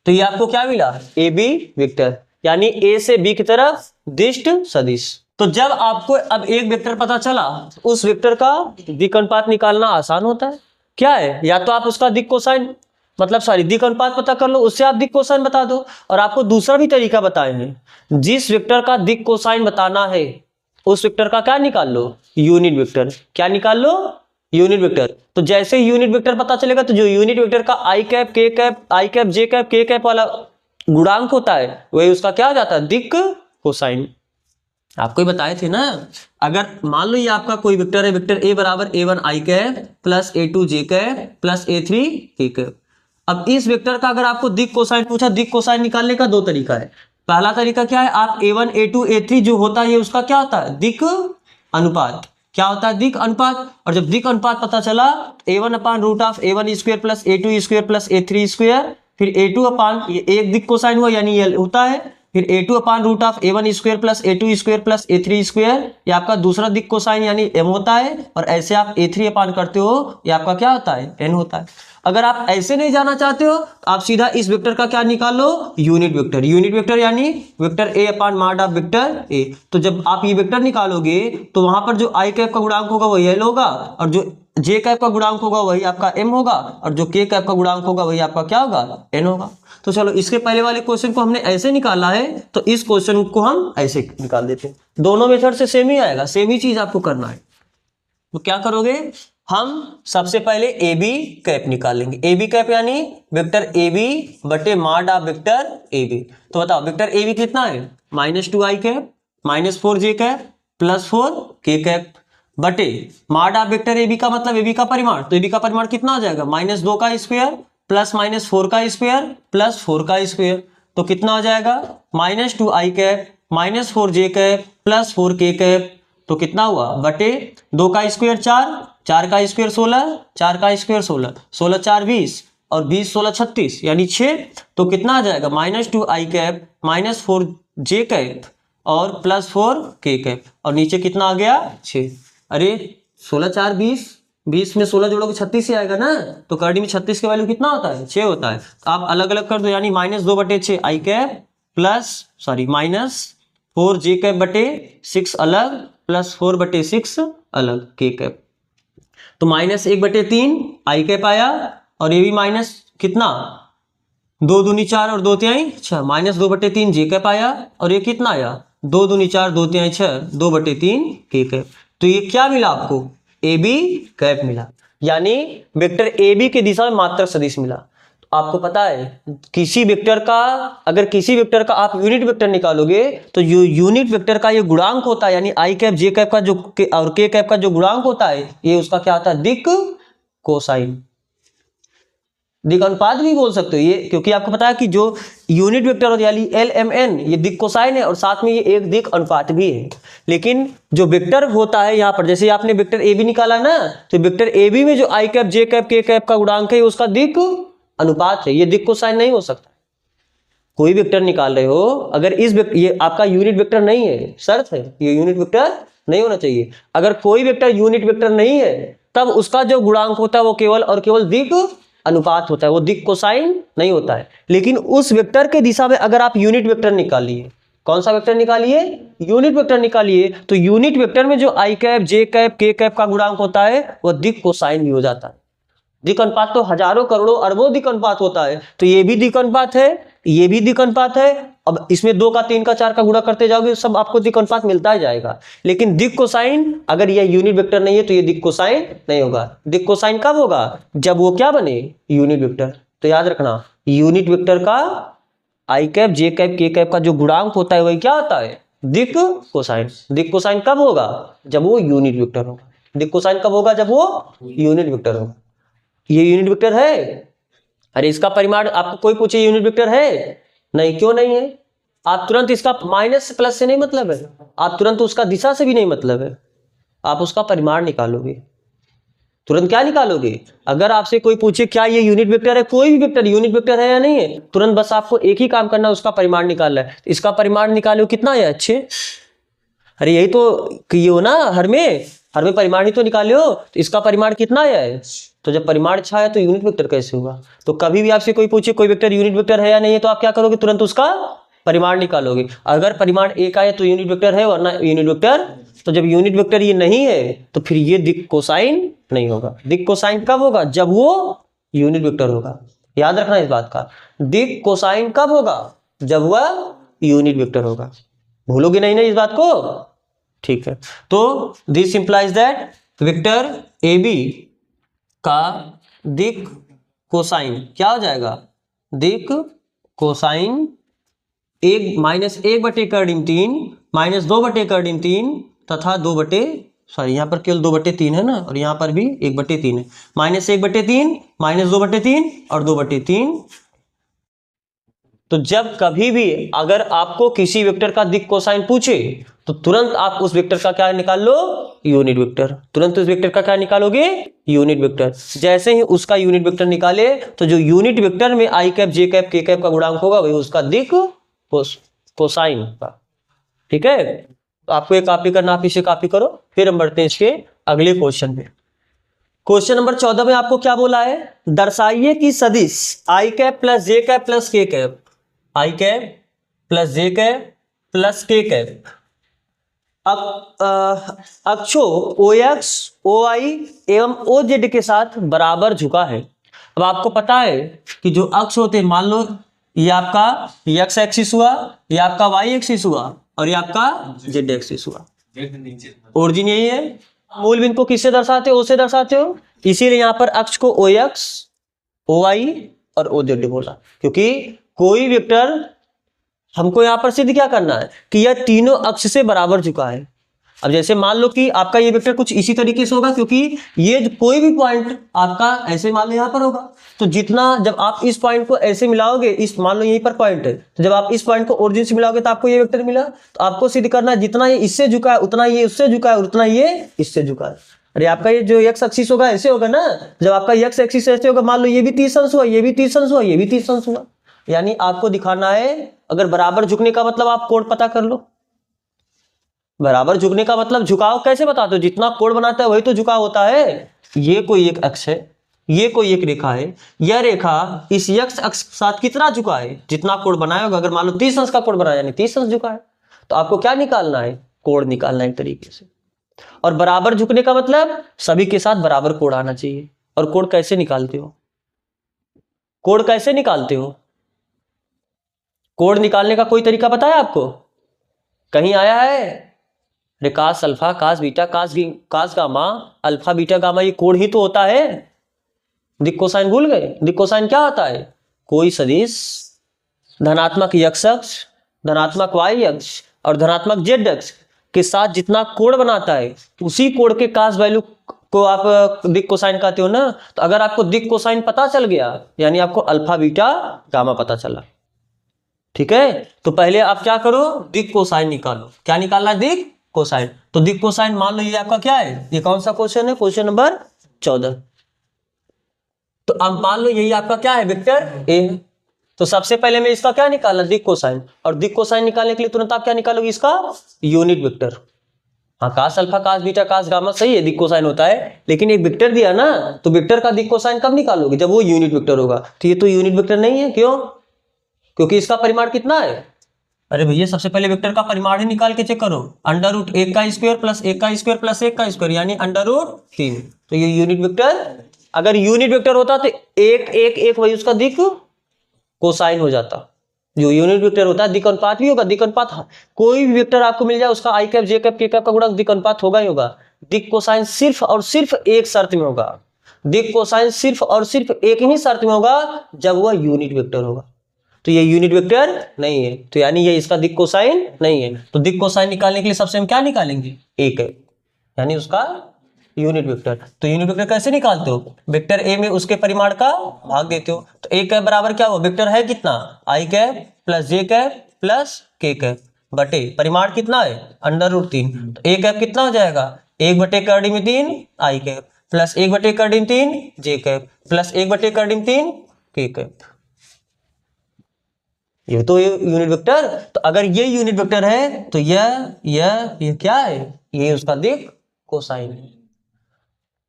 तो ये आपको क्या मिला ए बी वेक्टर, यानी ए से बी की तरफ दिष्ट सदिश। तो जब आपको अब एक वेक्टर पता चला, उस वेक्टर का दिक् अनुपात निकालना आसान होता है। क्या है, या तो आप उसका दिक् कोसाइन दिक् अनुपात पता कर लो, उससे आप दिक् कोसाइन बता दो। और आपको दूसरा भी तरीका बताए हैं, जिस वेक्टर का दिक् कोसाइन बताना है उस वेक्टर का क्या निकाल लो, यूनिट वेक्टर। क्या निकाल लो, यूनिट वेक्टर। तो जैसे यूनिट वेक्टर पता चलेगा तो जो यूनिट वेक्टर का आई कैप के कैप आई कैप जे कैप के कैप वाला गुणांक होता है वही उसका क्या हो जाता है, दिक् कोसाइन। आपको ही बताए थे ना। अगर मान लो ये आपका कोई वेक्टर है, वेक्टर ए बराबर a1 आई कैप प्लस a2 जे कैप प्लस a3 के कैप। अब इस वेक्टर का अगर आपको दिक् कोसाइन पूछा, दिक् कोसाइन निकालने का 2 तरीका है। पहला तरीका क्या है, आप a1 a2 a3 जो होता है उसका क्या होता है, दिक् अनुपात। क्या होता है, दिक् अनुपात। और जब दिक् अनुपात पता चला a1 upon root of a1 square plus a2 square plus a3 square, फिर a2 अपान ये एक दिक् कोसाइन हुआ यानी ये होता है, फिर a2 upon root of a1 square plus a2 square plus a3 square, ये आपका दूसरा दिक् कोसाइन यानी m होता है। और ऐसे आप a3 अपान करते हो, ये आपका क्या होता है, n होता है। अगर आप ऐसे नहीं जाना चाहते हो तो आप सीधा इस वेक्टर का क्या निकाल लो, यूनिट वेक्टर। यूनिट वेक्टर यानी vector a upon mod of vector a। तो जब आप ये वेक्टर निकालोगे तो वहां पर जो आई कैप का गुणांक होगा वो ये होगा, और जो जे कैप का गुणांक होगा वही आपका m होगा, और जो k कैप का गुणांक होगा वही आपका क्या होगा, n होगा। तो चलो इसके पहले वाले क्वेश्चन को हमने ऐसे निकाला है, तो इस क्वेश्चन को हम ऐसे निकाल देते हैं। दोनों मेथड से सेम ही आएगा, सेम ही चीज आपको करना है। तो क्या करोगे, हम सबसे पहले ए बी कैप निकालेंगे। ए बी कैप यानी वेक्टर ए बी बटे माड ऑफ वेक्टर ए बी। तो बताओ वेक्टर ए बी कितना है, -2i cap -4j cap +4 k cap बटे माड ऑफ वेक्टर ए बी का मतलब ए बी का परिमाण। तो ए बी का परिमाण कितना आ जाएगा, -2 का स्क्वायर प्लस -4 का स्क्वायर प्लस 4 का स्क्वायर। तो कितना आ जाएगा, -2i cap -4j cap plus 4k cap. तो कितना हुआ, बटे 2 का स्क्वायर 4, 4 का स्क्वायर 16, 4 का स्क्वायर 16, 16 4 20 और 20 16 36 यानी 6। तो कितना आ जाएगा, -2i कैप -4j कैप और +4k कैप, और नीचे कितना आ गया 6। अरे 16 4 20, 20 में 16 जोड़ोगे 36 ही आएगा ना। तो करड़ी में 36 की वैल्यू कितना होता है, 6 होता है। आप अलग अलग कर दो, यानी -2/6 i कैप -4j कैप बटे 6 अलग प्लस 4/6 अलग k कैप। तो -1/3 i कैप आया, और ये भी माइनस कितना 2 दूनी 4 और 2 तिहाई 6, -2/3 j कैप आया, और ये कितना आया 2 दूनी 4 2 तिहाई 6 2/3 k कैप। तो ये क्या मिला आपको, ए बी कैप मिला, यानी वेक्टर ए बी के दिशा में मात्रक सदिश मिला। तो आपको पता है किसी वेक्टर का, अगर किसी वेक्टर का आप यूनिट वेक्टर निकालोगे तो यूनिट वेक्टर का ये गुणांक होता है, यानी आई कैप जे कैप का जो और के कैप का जो गुणांक होता है, ये उसका क्या होता है, दिक् कोसाइन, दिक् अनुपात भी बोल सकते हो ये, क्योंकि आपको पता है कि जो यूनिट वेक्टर होता है यानी LMN ये दिक् कोसाइन है, और साथ में ये एक दिक् अनुपात भी है। लेकिन जो वेक्टर होता है यहाँ पर, जैसे आपने वेक्टर ए बी निकाला ना, तो वेक्टर ए बी में जो आई कैप जे कैप के कैप का गुणांक है उसका दिक् अनुपात है, ये दिक् कोसाइन नहीं हो सकता। कोई वेक्टर निकाल रहे हो, अगर इस ये आपका यूनिट वेक्टर नहीं है, शर्त है ये यूनिट वेक्टर नहीं होना चाहिए। अगर कोई वेक्टर यूनिट वेक्टर नहीं है तब उसका जो गुणांक होता है वो केवल और केवल दिक् अनुपात होता है, वो दिक् कोसाइन नहीं होता है। लेकिन उस वेक्टर के दिशा में अगर आप यूनिट वेक्टर निकालिए, कौन सा वेक्टर निकालिए, यूनिट वेक्टर निकालिए, तो यूनिट वेक्टर में जो आई कैप जे कैप के कैप का गुणांक होता है वह दिक् कोसाइन भी हो जाता है। दिक् अनुपात तो हजारों करोड़ों अरबों दिक् अनुपात होता है, तो ये भी दिक् अनुपात है, ये भी दिक् अनुपात है। अब इसमें 2 का 3 का 4 का गुणा करते जाओगे सब आपको दिक् अनुपात मिलता ही जाएगा। लेकिन दिक् कोसाइन अगर यह यूनिट वेक्टर नहीं है तो ये दिक् कोसाइन नहीं होगा। दिक् कोसाइन कब होगा, जब वो क्या बने, यूनिट वेक्टर। तो याद रखना यूनिट वेक्टर का आई कैप जे कैप के कैप का जो गुणांक होता है वही क्या होता है, दिक् कोसाइन। दिक् कोसाइन कब होगा, जब वो यूनिट वेक्टर होगा। दिक् कोसाइन कब होगा, जब वो यूनिट वेक्टर होगा। ये यूनिट वेक्टर है, अरे इसका परिमाण आपको कोई पूछे यूनिट वेक्टर है, नहीं, क्यों नहीं है। आप तुरंत इसका माइनस से प्लस से नहीं मतलब है, आप तुरंत उसका दिशा से भी नहीं मतलब है, आप उसका परिमाण निकालोगे। तुरंत क्या निकालोगे, अगर आपसे कोई पूछे क्या ये यूनिट वेक्टर है, कोई भी वेक्टर यूनिट वेक्टर है या नहीं है, तुरंत बस आपको एक ही काम करना है, उसका परिमाण निकालना है। इसका परिमाण निकालो कितना है, अच्छे, अरे यही तो ये हो ना, हर में परिमाण ही तो निकाले हो। तो इसका परिमाण कितना है, तो जब परिमाण अच्छा है तो यूनिट वेक्टर कैसे होगा। तो कभी भी आपसे कोई पूछे कोई वेक्टर यूनिट वेक्टर है या नहीं है, तो आप क्या करोगे, तुरंत उसका परिमाण निकालोगे। अगर परिमाण एक आए तो यूनिट वेक्टर है, वरना यूनिट वेक्टर। तो जब यूनिट वेक्टर ये नहीं है तो फिर ये दिक् कोसाइन नहीं होगा। दिक् कोसाइन कब होगा, जब वो यूनिट वेक्टर होगा। याद रखना इस बात का, दिक् कोसाइन कब होगा, जब वह यूनिट वेक्टर होगा। भूलोगे नहीं ना इस बात को, ठीक है। तो this implies that vector A B का दिक् कोसाइन क्या हो जाएगा, दिक् कोसाइन -1/3 -2/3 तथा 2 सॉरी यहाँ पर केवल 2/3 है ना, और यहाँ पर भी 1/3 है। -1/3 -2/3 और 2/3। तो जब कभी भी अगर आपको किसी वेक्टर का दिक् कोसाइन पूछे तो तुरंत आप उस वेक्टर का क्या निकाल लो, यूनिट वेक्टर। तुरंत उस वेक्टर का क्या निकालोगे, यूनिट वेक्टर। जैसे ही उसका यूनिट वेक्टर निकाले तो जो यूनिट वेक्टर में आई कैप जे कैप के कैप का गुणांक होगा वही उसका दिक् कोसाइन का। ठीक है, तो आपको ये कॉपी करना, आप इसे कॉपी करो। फिर हम बढ़ते हैं इसके अगले क्वेश्चन पे। क्वेश्चन नंबर 14 में आपको क्या बोला है, दर्शाइए कि सदिश आई cap plus J cap plus K cap, आई cap plus J cap plus K cap अक्षो OX OY एवं OZ के साथ बराबर झुका है। अब आपको पता है कि जो अक्ष होते हैं, मान लो ये आपका x एक्सिस हुआ, ये आपका y एक्सिस हुआ और ये आपका z एक्सिस हुआ। ओरिजिन यही है। मूल बिंदु को किससे दर्शाते हो? O से दर्शाते हो। इसीलिए यहाँ पर अक्ष को OX OY और OZ बोला, क्योंकि कोई वेक्टर हमको यहाँ पर सिद्ध क्या करना है कि यह तीनों अक्ष से बराबर झुका है। अब जैसे मान लो कि आपका ये वेक्टर कुछ इसी तरीके से होगा, क्योंकि ये कोई भी पॉइंट आपका ऐसे मान लो यहाँ पर होगा, तो जितना जब आप इस पॉइंट को ऐसे मिलाओगे, इस मान लो यहीं पर पॉइंट है, तो जब आप इस पॉइंट को ओरिजिन से मिलाओगे तो आपको ये वेक्टर मिला। तो आपको सिद्ध करना है जितना ये इससे झुका है उतना ये उससे झुका है और उतना ये इससे झुका है। अरे आपका ये जो एक्स एक्सिस होगा ऐसे होगा ना, जब आपका एक्स एक्सिस ऐसे होगा, मान लो ये भी 30 अंश हुआ, ये भी 30 अंश हुआ, ये भी 30 अंश हुआ, यानी आपको दिखाना है अगर बराबर झुकने का मतलब आप कोण पता कर लो। बराबर झुकने का मतलब झुकाव कैसे बताते हो? जितना कोण बनाता है वही तो झुकाव होता है। ये कोई एक अक्ष है, ये कोई एक रेखा है, यह रेखा इस x अक्ष के साथ कितना झुका है? जितना कोण बनाया होगा। अगर मान लो 30 अंश का कोण बनाया यानी 30 अंश झुका है, तो आपको क्या निकालना है? कोण निकालना है एक तरीके से। और बराबर झुकने का मतलब सभी के साथ बराबर कोण आना चाहिए। और कोण कैसे निकालते हो? कोण कैसे निकालते हो? कोण निकालने का कोई तरीका पता है आपको? कहीं आया है? अरे कास अल्फा, कास बीटा, कास गामा, अल्फा बीटा गामा, ये कोण ही तो होता है। दिक् कोसाइन भूल गए? दिक् कोसाइन क्या होता है? कोई सदिश धनात्मक x अक्ष, धनात्मक y अक्ष और धनात्मक z अक्ष के साथ जितना कोण बनाता है, उसी कोण के कास वैल्यू को आप दिक् कोसाइन कहते हो ना। तो अगर आपको दिक् कोसाइन पता चल गया यानी आपको अल्फा बीटा गामा पता चला। ठीक है, तो पहले आप क्या करो? दिक् कोसाइन निकालो। क्या निकालना है? दिक् कोसाइन। तो दिक् कोसाइन मान लो ये आपका क्या है? ये कौन सा क्वेश्चन है? Question number 14। तो अब मान लो यही आपका क्या है? वेक्टर ए है। तो सबसे पहले मैं इसका क्या निकालना? दिक् कोसाइन। और दिक् कोसाइन निकालने के लिए तुरंत आप क्या निकालोगे? इसका यूनिट वेक्टर। हाँ, कास अल्फा, कास बीटा, कास गामा सही है, दिक् कोसाइन होता है, लेकिन एक वेक्टर दिया ना, तो वेक्टर का दिक् कोसाइन कब निकालोगे? जब वो यूनिट वेक्टर होगा। तो ये तो यूनिट वेक्टर नहीं है। क्यों? क्योंकि इसका परिमाण कितना है? अरे भैया सबसे पहले वेक्टर का परिमाण ही निकाल के चेक करो। अंडर रूट 1 का स्क्वायर प्लस 1 का स्क्वायर प्लस 1 का स्क्वायर यानी अंडर रूट 3। तो ये यूनिट वेक्टर, अगर यूनिट वेक्टर होता तो 1 1 1 वही उसका दिक् कोसाइन हो जाता। जो यूनिट वेक्टर होता है दिक् अनुपात भी होगा। दिक् अनुपात कोई भी वेक्टर आपको मिल जाए उसका आई कैप जे कैप के कैप का गुणक दिक् अनुपात होगा ही होगा। दिक् कोसाइन सिर्फ और सिर्फ एक शर्त में होगा। दिक् कोसाइन सिर्फ और सिर्फ एक ही शर्त में होगा, जब वह यूनिट वेक्टर होगा। तो ये यूनिट वेक्टर नहीं है, तो यानी ये इसका दिक् कोसाइन नहीं है। तो दिक् कोसाइन निकालने के लिए सबसे हम क्या निकालेंगे? एक है, यानी उसका यूनिट वेक्टर। तो यूनिट वेक्टर कैसे निकालते हो? वेक्टर ए में उसके परिमाण का भाग देते हो। तो ए कैप बराबर क्या हुआ? वेक्टर है कितना? I cap plus J cap plus K cap बटे परिमाण कितना है? Under root 3। तो ए कैप कितना हो जाएगा? 1/3 I cap plus 1/3 J cap plus 1/3 K cap. ये तो यूनिट वेक्टर। तो अगर ये यूनिट वेक्टर है तो यह क्या है? ये उसका दिक् कोसाइन है।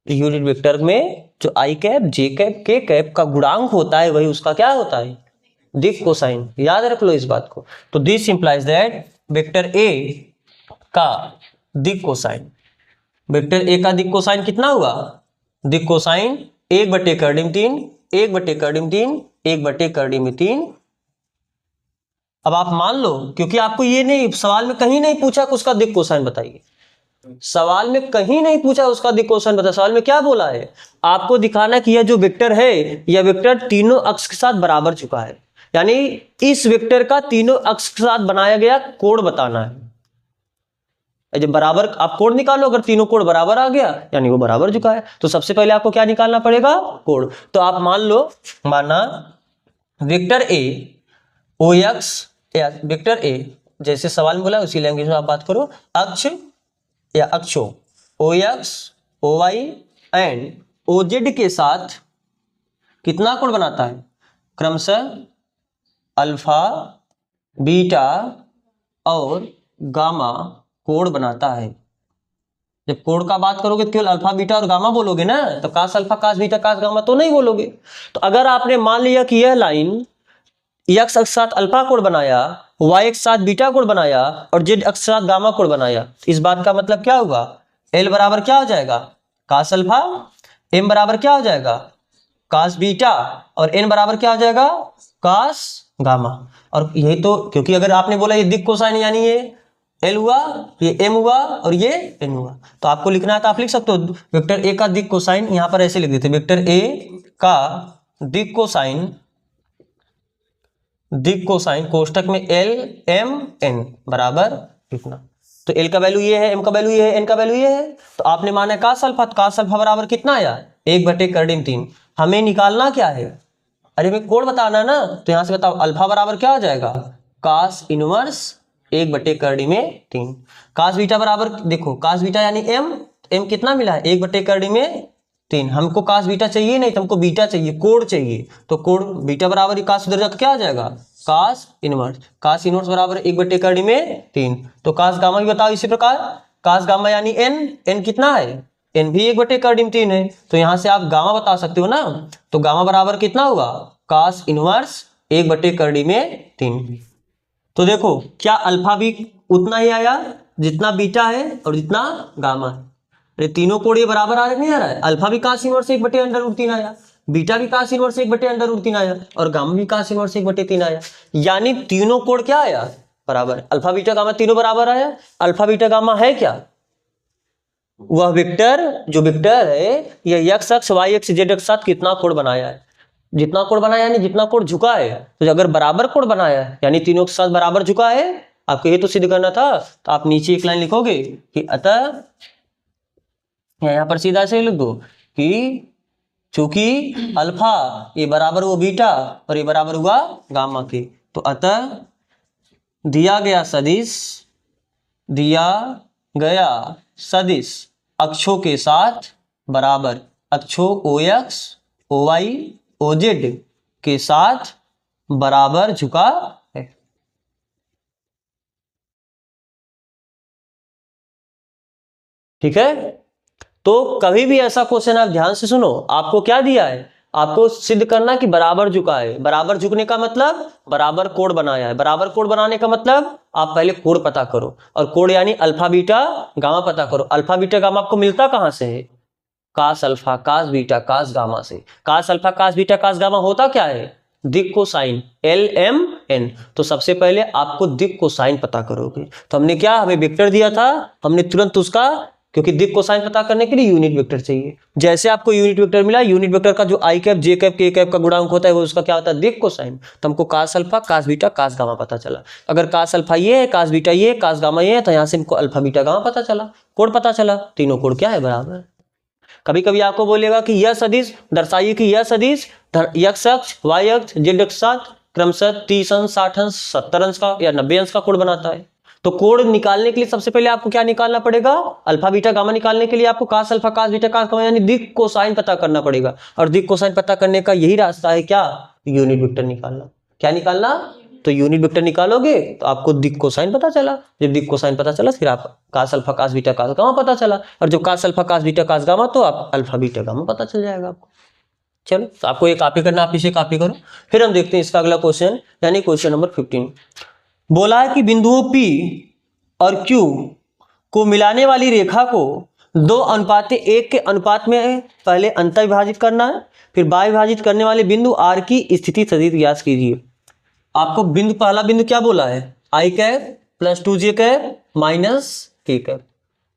यूनिट वेक्टर में जो आई कैप जे कैप के कैप का गुणांक होता है वही उसका क्या होता है? दिक् कोसाइन। याद रख लो इस बात को। तो दिस इंप्लाइज दैट वेक्टर ए का दिक् कोसाइन, वेक्टर ए का दिक् कोसाइन कितना हुआ? दिक् कोसाइन 1/3 1/3 1/3। अब आप मान लो, क्योंकि आपको ये नहीं, सवाल में कहीं नहीं पूछा कि उसका दिक् कोसाइन बताइए। सवाल में कहीं नहीं पूछा उसका दिक् कोसाइन बताइए। सवाल में क्या बोला है? आपको दिखाना कि यह जो वेक्टर है यह वेक्टर तीनों अक्ष के साथ बराबर झुका है, यानी इस वेक्टर का तीनों अक्ष के साथ बनाया गया कोण बताना है। जब बराबर आप कोण निकालो, अगर तीनों कोण बराबर आ गया यानी वो बराबर झुका है। तो सबसे पहले आपको क्या निकालना पड़ेगा? कोण। तो आप मान लो, माना वेक्टर ए ओ एक्स या वेक्टर ए, जैसे सवाल में बोला उसी लैंग्वेज में आप बात करो, अक्ष या अक्षों O X O Y and O Z के साथ कितना कोण बनाता है? क्रमशः अल्फा बीटा और गामा कोण बनाता है। जब कोण का बात करोगे तो केवल अल्फा बीटा और गामा बोलोगे ना, तो कास अल्फा कास बीटा कास गामा तो नहीं बोलोगे। तो अगर आपने मान लिया कि यह लाइन एक्स अक्ष साथ अल्फा कोण बनाया, y के साथ बीटा कोण बनाया और z अक्ष के साथ गामा कोण बनाया, इस बात का मतलब क्या होगा, l बराबर क्या हो जाएगा cos अल्फा, m बराबर क्या हो जाएगा cos बीटा और n बराबर क्या हो जाएगा cos गामा। और यही तो, क्योंकि अगर आपने बोला ये दिक कोसाइन यानी ये l हुआ, ये m हुआ और ये n हुआ, तो आपको लिखना है तो आप लिख सकते हो वेक्टर a का दिक कोसाइन, यहां पर ऐसे लिख देते वेक्टर a का दिक कोसाइन कोष्टक में l m n बराबर इतना। तो l का वैल्यू ये है, m का वैल्यू ये है, n का वैल्यू ये है, तो आपने माना cos अल्फा, तो cos अल्फा बराबर कितना आया 1/3। हमें निकालना क्या है, अरे मैं कोण बताना ना, तो यहां से बताओ अल्फा बराबर क्या हो जाएगा cos इनवर्स 1/3। cos बीटा बराबर, देखो cos बीटा यानी m कितना मिला है 1/3। हमको cos बीटा चाहिए नहीं, तो हमको बीटा चाहिए, कोण चाहिए, तो कोण बीटा बराबर cos उधर जाकर क्या हो जाएगा cos इनवर्स बराबर 1/3। तो cos गामा भी बताओ इसी प्रकार, cos गामा यानी n कितना है, n भी 1/3 है, तो यहां से आप गामा बता सकते हो ना, तो गामा बराबर कितना होगा cos इनवर्स 1/3। तो देखो क्या अल्फा भी उतना ही आया जितना बीटा है और जितना गामा है, अरे तीनों कोण ये बराबर आ नहीं आ रहा है, अल्फा भी cos इनवर्स 1/√3 आया, बीटा भी cos इनवर्स 1/√3 आया और गामा भी cos इनवर्स 1/3 आया, यानी तीनों कोण क्या आया बराबर, अल्फा बीटा गामा तीनों बराबर आया। अल्फा बीटा गामा है क्या, वह वेक्टर जो वेक्टर है यह x अक्ष y अक्ष z अक्ष साथ कितना कोण बनाया है, जितना कोण बनाया यानी जितना कोण झुका है, तो अगर बराबर कोण बनाया है यानी तीनों के साथ बराबर झुका है, आपको ये तो सिद्ध करना था, तो आप नीचे एक लाइन लिखोगे कि अतः, यहां पर सीधा से लिख दो कि चूंकि अल्फा ये बराबर हुआ बीटा और ये बराबर हुआ गामा के, तो अतः दिया गया सदिश अक्षों के साथ बराबर, अक्षों OX OY OZ के साथ बराबर झुका है। ठीक है, तो कभी भी ऐसा क्वेश्चन आप ध्यान से सुनो, आपको क्या दिया है, आपको सिद्ध करना कि बराबर झुका है, बराबर झुकने का मतलब बराबर कोण बनाया है, बराबर कोण बनाने का मतलब आप पहले कोण पता करो, और कोण यानी अल्फा बीटा गामा पता करो। अल्फा बीटा गामा आपको मिलता कहां से है, cos alpha cos beta cos gamma से। cos alpha cos beta cos gamma होता क्या है, दिक कोसाइन l m n। तो सबसे पहले आपको दिक कोसाइन पता करोगे, तो हमने क्या, हमें वेक्टर दिया था, हमने तुरंत उसका, क्योंकि दिक कोसाइन पता करने के लिए यूनिट वेक्टर चाहिए, जैसे आपको यूनिट वेक्टर मिला, यूनिट वेक्टर का जो i cap j cap k cap का गुणांक होता है वो उसका क्या होता है दिक कोसाइन। तो हमको cos alpha cos beta cos gamma पता चला, अगर cos अल्फा ये है cos बीटा ये है cos गामा ये है, तो यहाँ से हमको अल्फा बीटा गामा पता चला, कोण पता चला, तीनों कोण क्या है बराबर। कभी कभी आपको बोलेगा कि यह सदिश दर्शाइए कि यह सदिश x अक्ष y अक्ष z अक्ष साथ क्रमशः 30 अंश 60 अंश 70 अंश का या 90 अंश का कोण बनाता है। तो कोण निकालने के लिए सबसे पहले आपको क्या निकालना पड़ेगा, अल्फा बीटा गामा निकालने के लिए आपको cos alpha cos beta cos gamma यानी दिक कोसाइन पता करना पड़ेगा, और दिक कोसाइन पता करने का यही रास्ता है क्या, यूनिट वेक्टर निकालना। क्या निकालना, तो यूनिट वेक्टर निकालोगे तो आपको दिक कोसाइन पता चला, जब दिक कोसाइन पता चला फिर आप cos alpha cos beta cos gamma पता चला, और जब cos alpha cos beta cos gamma तो आप अल्फा बीटा गामा पता चल जाएगा आपको। चलो, तो आपको ये कॉपी करना, आप इसे कॉपी करो। फिर हम देखते हैं इसका अगला क्वेश्चन, यानी क्वेश्चन नंबर 15। बोला है कि बिंदुओं P और Q को मिलाने वाली रेखा को 2:1 के अनुपात में पहले अंतर विभाजित करना है, फिर बाह्य विभाजित करने वाले बिंदु R की स्थिति सदिश ज्ञात कीजिए। आपको बिंदु, पहला बिंदु क्या बोला है, i cap plus 2j cap minus k cap,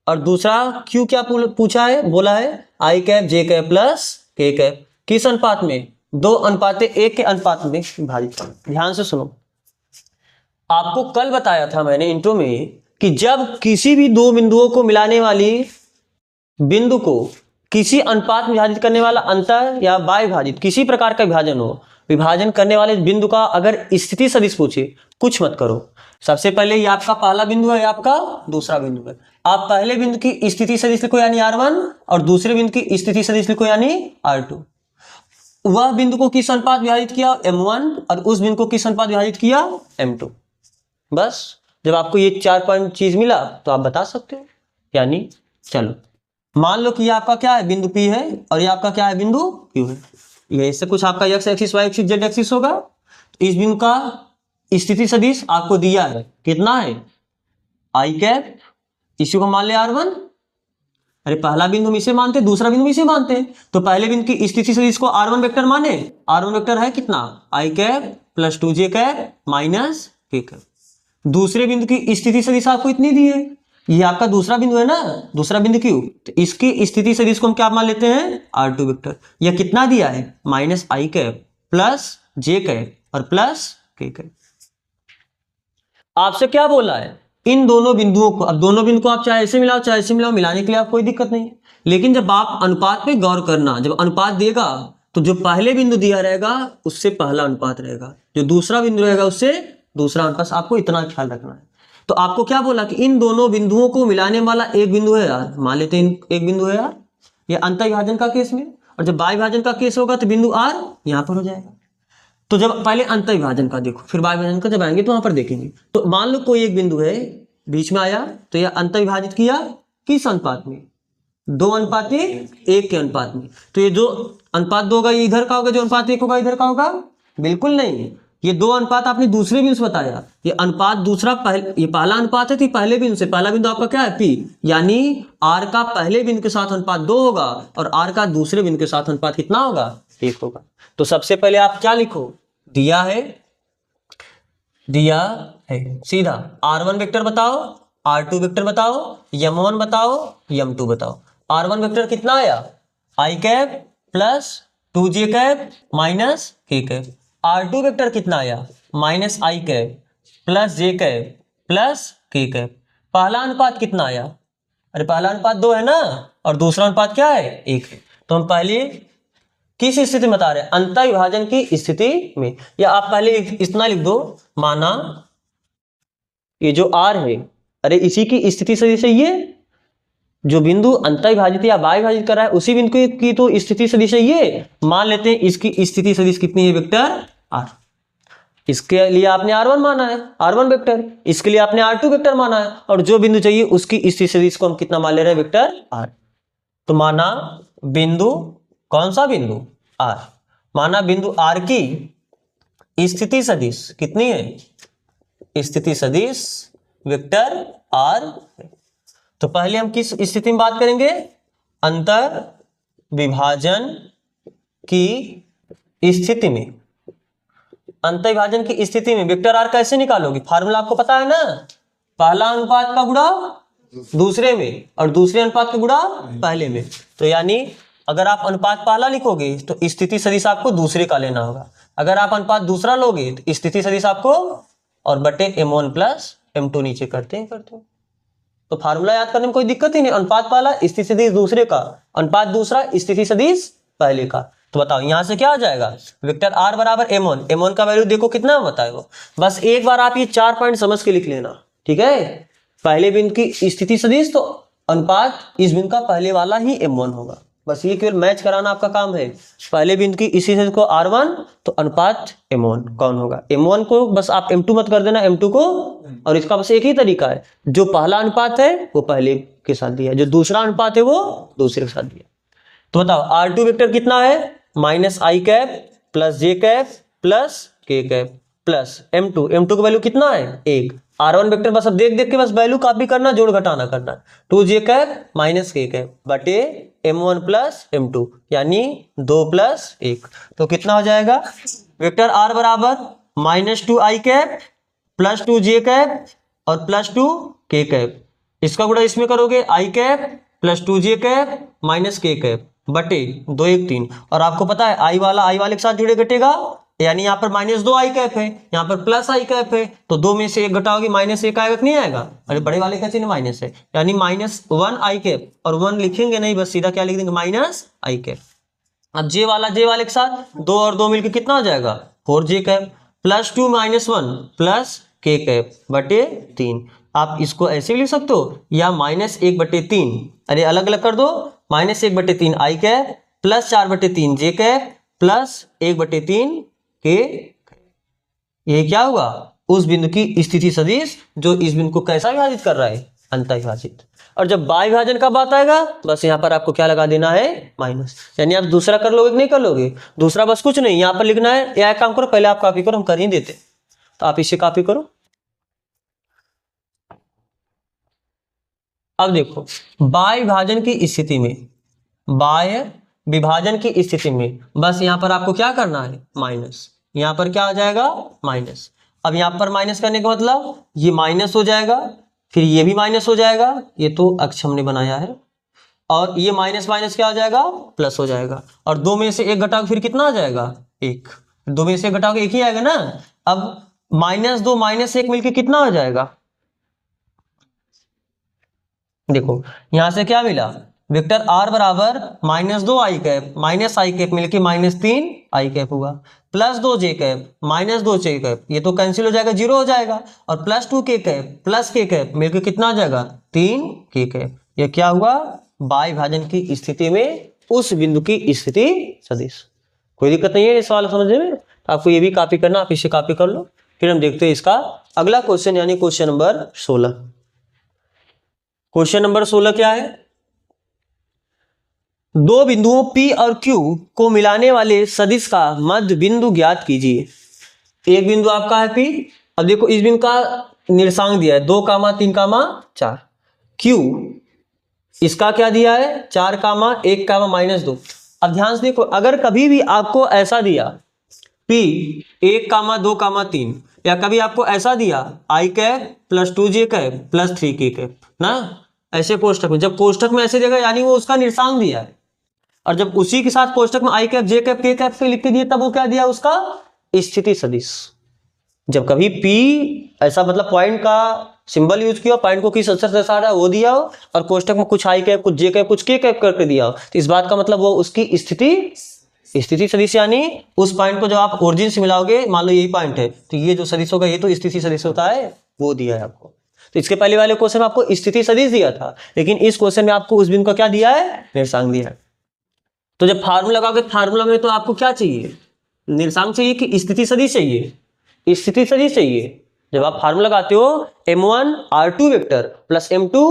और दूसरा Q क्या पूछा है, बोला है i cap j cap plus k cap, किस अनुपात में, 2:1 के अनुपात में विभाजित। ध्यान से सुनो, आपको कल बताया था मैंने इंट्रो में कि जब किसी भी दो बिंदुओं को मिलाने वाली बिंदु को किसी अनुपात में विभाजित करने वाला अंतर या बाह्य विभाजित किसी प्रकार का विभाजन हो, विभाजन करने वाले बिंदु का अगर स्थिति सदिश पूछे, कुछ मत करो, सबसे पहले ये आपका पहला बिंदु है, आपका दूसरा बिंदु है, आप पहले बिंदु की स्थिति सदिश लिखो यानी R1, और दूसरे बिंदु की स्थिति सदिश लिखो यानी R2। वह बिंदु को किस अनुपात विभाजित किया, M1, और उस बिंदु को किस अनुपात विभाजित किया, M2। बस जब आपको ये 4 पॉइंट चीज मिला तो आप बता सकते हो। यानी चलो मान लो कि ये आपका क्या है, बिंदु P है, और ये आपका क्या है, बिंदु Q है। ये इससे कुछ आपका x axis y axis z axis होगा, तो इस बिंदु का स्थिति सदिश आपको दिया है, कितना है आई कैप, इसी को मान ले R1। अरे पहला बिंदु हम इसे मानते, दूसरा बिंदु इसे मानते हैं, तो पहले बिंदु की स्थिति सदिश को R1 वेक्टर माने। R1 वेक्टर है कितना, I cap plus 2j cap minus k cap. दूसरे बिंदु की स्थिति सदिश आपको इतनी दी है, ये आपका दूसरा बिंदु है ना, दूसरा बिंदु क्यों, तो इसकी स्थिति सदिश को हम क्या मान लेते हैं, R2 वेक्टर। यह कितना दिया है, minus I cap plus j cap और प्लस k कैप। आपसे क्या बोला है, इन दोनों बिंदुओं को, अब दोनों बिंदु को आप चाहे ऐसे मिलाओ चाहे ऐसे मिलाओ, मिलाने के लिए आप कोई दिक्कत नहीं है, लेकिन जब आप अनुपात पे गौर करना, जब अनुपात देगा तो जो पहले बिंदु दिया रहेगा उससे पहला अनुपात रहेगा, जो दूसरा बिंदु रहेगा उससे दूसरा अनुपात। आपको इतना ख्याल रखना है। तो आपको क्या बोला कि इन दोनों बिंदुओं को मिलाने वाला एक बिंदु है यार, मान लेते हैं एक बिंदु है यार, ये अंतःविभाजन का केस में, और जब बाह्य विभाजन का केस होगा तो बिंदु R यहाँ पर हो जाएगा। तो जब पहले अंतःविभाजन का देखो, फिर बाह्य विभाजन का जब आएंगे तो वहां पर देखेंगे। तो मान लो कोई एक बिंदु है बीच में आया, तो यह अंतःविभाजित किया किस अनुपात में, 2:1 के अनुपात में। तो ये जो अनुपात 2 होगा ये इधर का होगा, जो अनुपात 1 होगा इधर का होगा, बिल्कुल नहीं। ये 2 अनुपात आपने दूसरे बिंदु से बताया, ये अनुपात दूसरा ये पहला अनुपात है, तो पहले बिंदु से, पहला बिंदु आपका क्या है P, यानी R का पहले बिंदु के साथ अनुपात 2 होगा और R का दूसरे बिंदु के साथ अनुपात कितना होगा, 1 होगा। तो सबसे पहले आप क्या लिखो, दिया है सीधा R1 वेक्टर बताओ, R2 वेक्टर बताओ, M1 बताओ, M2 बताओ। R1 वेक्टर कितना आया, I cap plus 2j cap minus k cap. R2 vector कितना आया, minus I cap plus j cap plus k cap. पहला अनुपात कितना आया, अरे पहला अनुपात 2 है ना, और दूसरा अनुपात क्या है, 1 है। तो हम पहले किस स्थिति में बता रहे हैं, अंतःविभाजन की स्थिति में। या आप पहले इतना लिख दो, माना ये जो R है, अरे इसी की स्थिति सदिश है, ये जो बिंदु अंतःविभाजित या बाह्य विभाजित कर रहा है उसी बिंदु की तो स्थिति सदिश है ये। मान लेते हैं इसकी स्थिति सदिश कितनी है, वेक्टर R। इसके लिए आपने R1 माना है, R1 वेक्टर, इसके लिए आपने R2 वेक्टर माना है, और जो बिंदु चाहिए उसकी स्थिति सदिश को हम कितना मान ले रहे हैं, वेक्टर R। तो माना बिंदु, कौन सा बिंदु, R। माना बिंदु R की स्थिति सदिश कितनी है, स्थिति सदिश वेक्टर R। तो पहले हम किस स्थिति में बात करेंगे, अंतःविभाजन की स्थिति में। अंतःविभाजन की स्थिति में वेक्टर R कैसे निकालोगे, फार्मूला आपको पता है ना, पहला अनुपात का गुणा दूसरे में और दूसरे अनुपात का गुणा पहले में। तो यानी अगर आप अनुपात पहला लिखोगे तो स्थिति सदिश आपको दूसरे का लेना होगा, अगर आप अनुपात दूसरा लोगे तो स्थिति सदिश आपको और बटे M1 प्लस M2 नीचे करते हैं। तो फार्मूला याद करने में कोई दिक्कत ही नहीं, अनुपात पहला स्थिति सदिश दूसरे का, अनुपात दूसरा स्थिति सदिश पहले का। तो बताओ यहां से क्या आ जाएगा, वेक्टर R बराबर M1, M1 का वैल्यू देखो कितना बताए वो, बस एक बार आप ये 4 पॉइंट समझ के लिख लेना, ठीक है। पहले बिंदु की स्थिति सदिश तो अनुपात इस बिंदु का पहले वाला ही M1 होगा, बस ये केवल मैच कराना आपका काम है। पहले बिंदु की स्थिति सदिश को R1 तो अनुपात M1 कौन होगा, M1 को बस आप M2 मत कर देना, M2 को, और इसका बस एक ही तरीका है, जो पहला अनुपात है वो पहले के साथ दिया, जो दूसरा अनुपात है वो दूसरे के साथ दिया। तो बताओ R2 वेक्टर कितना है, minus I cap plus j cap plus k cap plus M2 का वैल्यू कितना है, 1। R1 वेक्टर बस अब देख देख के बस वैल्यू कॉपी करना, जोड़ घटाना करना, 2j cap minus k cap बटे M1 प्लस M2 यानी 2 प्लस 1। तो कितना हो जाएगा, वेक्टर R बराबर minus 2 I cap plus 2j cap और प्लस 2 k कैप। इसका गुणा इसमें करोगे, I cap plus 2j cap minus k cap बटे 2 1 3। और आपको पता है आई वाले के साथ जुड़े घटेगा, यानी यहाँ पर माइनस 2 आई कैप है, यहाँ पर प्लस आई कैप है, तो 2 में से 1 घटाओगे माइनस 1 आएगा कि नहीं आएगा, अरे बड़े वाले का चिन्ह माइनस है, यानी माइनस 1 आई कैप, और 1 लिखेंगे नहीं, बस सीधा क्या लिख देंगे, माइनस आई कैप। अब जे वाले के साथ 2 और 2 मिलकर कितना हो जाएगा, 4j cap plus 2 minus 1 plus k cap बटे 3। आप इसको ऐसे भी लिख सकते हो, या माइनस 1/3, अरे अलग अलग कर दो, minus 1/3 I cap plus 4/3 j cap plus 1/3 के। ये क्या हुआ, उस बिंदु की स्थिति सदिश जो इस बिंदु को कैसा विभाजित कर रहा है, अंतःविभाजित। और जब बाह्य विभाजन का बात आएगा बस यहाँ पर आपको क्या लगा देना है, माइनस। यानी आप दूसरा कर लोगे कि नहीं कर लोगे, दूसरा बस कुछ नहीं, यहाँ पर लिखना है, या एक काम करो पहले आप कॉपी करो, हम कर ही देते। तो आप इसे कॉपी करो। अब देखो, बाह्य विभाजन की स्थिति में, बाह्य विभाजन की स्थिति में बस यहां पर आपको क्या करना है, माइनस। यहां पर क्या आ जाएगा, माइनस। अब यहां पर माइनस करने का मतलब ये माइनस हो जाएगा, फिर ये भी माइनस हो जाएगा, ये तो अक्ष हमने बनाया है, और ये माइनस माइनस क्या हो जाएगा, प्लस हो जाएगा। और दो में से एक घटाओ फिर कितना आ जाएगा, एक। दो में से एक घटाओ एक ही आएगा ना। अब -2 -1 मिलके कितना हो जाएगा, देखो यहां से क्या मिला, वेक्टर r बराबर -2 i cap minus I cap मिलके -3 i कैप हुआ, +2 j कैप -2 j कैप, ये तो कैंसिल हो जाएगा, 0 हो जाएगा, और +2 k cap plus k cap मिलके कितना आ जाएगा, 3 k कैप। ये क्या हुआ, बाह्य विभाजन की स्थिति में उस बिंदु की स्थिति सदिश। कोई दिक्कत नहीं है इस सवाल समझने में, आपको ये भी कॉपी करना, आप इसे कॉपी कर लो। फिर हम देखते हैं इसका अगला क्वेश्चन, यानी क्वेश्चन नंबर 16। क्वेश्चन नंबर 16 क्या है, दो बिंदुओं P और Q को मिलाने वाले सदिश का मध्य बिंदु ज्ञात कीजिए। एक बिंदु आपका है P, अब देखो इस बिंदु का निर्देशांक दिया है 2, 3, 4। Q इसका क्या दिया है, 4, 1, -2। अब ध्यान से देखो, अगर कभी भी आपको ऐसा दिया P 1, 2, 3, या कभी आपको ऐसा दिया i cap +2 j cap +3 k cap ना, ऐसे कोष्ठक में, जब कोष्ठक में ऐसे देगा यानी वो उसका निर्देशांक दिया है, और जब उसी के साथ कोष्ठक में i cap j cap k cap से लिख के दिया, तब वो क्या दिया, उसका स्थिति सदिश। जब कभी P ऐसा मतलब पॉइंट का सिंबल यूज किया, पॉइंट को किस अक्षर से दर्शा रहा है वो दिया हो, और कोष्ठक में कुछ i कैप कुछ j कैप कुछ k कैप करके दिया हो, तो इस बात का मतलब वो उसकी स्थिति सदिश, यानी उस पॉइंट को जब आप ओरिजिन से मिलाओगे, मान लो यही पॉइंट है, तो ये जो सदिश होगा ये तो स्थिति सदिश होता है, वो दिया है आपको। तो इसके पहले वाले क्वेश्चन में आपको स्थिति सदिश दिया था, लेकिन इस क्वेश्चन में आपको उस बिंदु का क्या दिया है, निर्देशांक दिया है। तो जब फार्मूला लगाओगे, फार्मूला में तो आपको क्या चाहिए, निर्देशांक चाहिए कि स्थिति सदिश चाहिए, स्थिति सदिश चाहिए। जब आप फार्मूला लगाते हो m1 r2 vector plus m2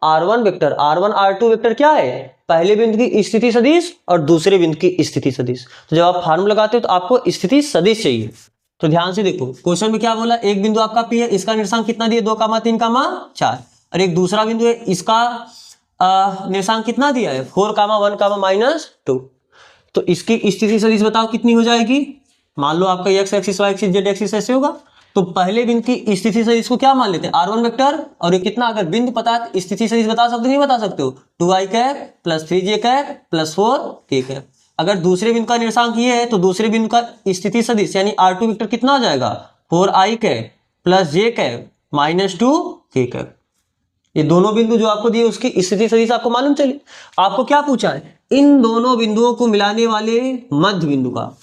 r1 vector, r1 r2 vector क्या है, पहले बिंदु की स्थिति सदिश और दूसरे बिंदु की स्थिति सदिश। तो जब आप फार्मूला लगाते हो तो आपको स्थिति सदिश चाहिए। तो ध्यान से देखो, क्वेश्चन में क्या बोला, एक बिंदु आपका P है, इसका निर्देशांक कितना दिया, 2, 3, 4, और एक दूसरा बिंदु है, इसका निर्देशांक कितना दिया है, 4, 1, -2। तो इसकी स्थिति सदिश बताओ कितनी हो जाएगी। मान लो आपका x axis y axis z axis ऐसे होगा, तो पहले बिंदु की स्थिति सदिश को क्या मान लेते हैं, r1 वेक्टर, और ये कितना, अगर बिंदु पता है स्थिति सदिश बता सकते हो, नहीं बता सकते हो, 2i cap +3 j cap +4 k cap. अगर दूसरे बिंदु का निर्देशांक ये है, तो दूसरे बिंदु का स्थिति सदिश यानी r2 वेक्टर कितना आ जाएगा, 4i cap +j cap -2 k cap. ये दोनों बिंदु जो आपको दिए उसकी स्थिति सदिश आपको मालूम चले। आपको क्या पूछा है, इन दोनों बिंदुओं को मिलाने वाले मध्य बिंदु का,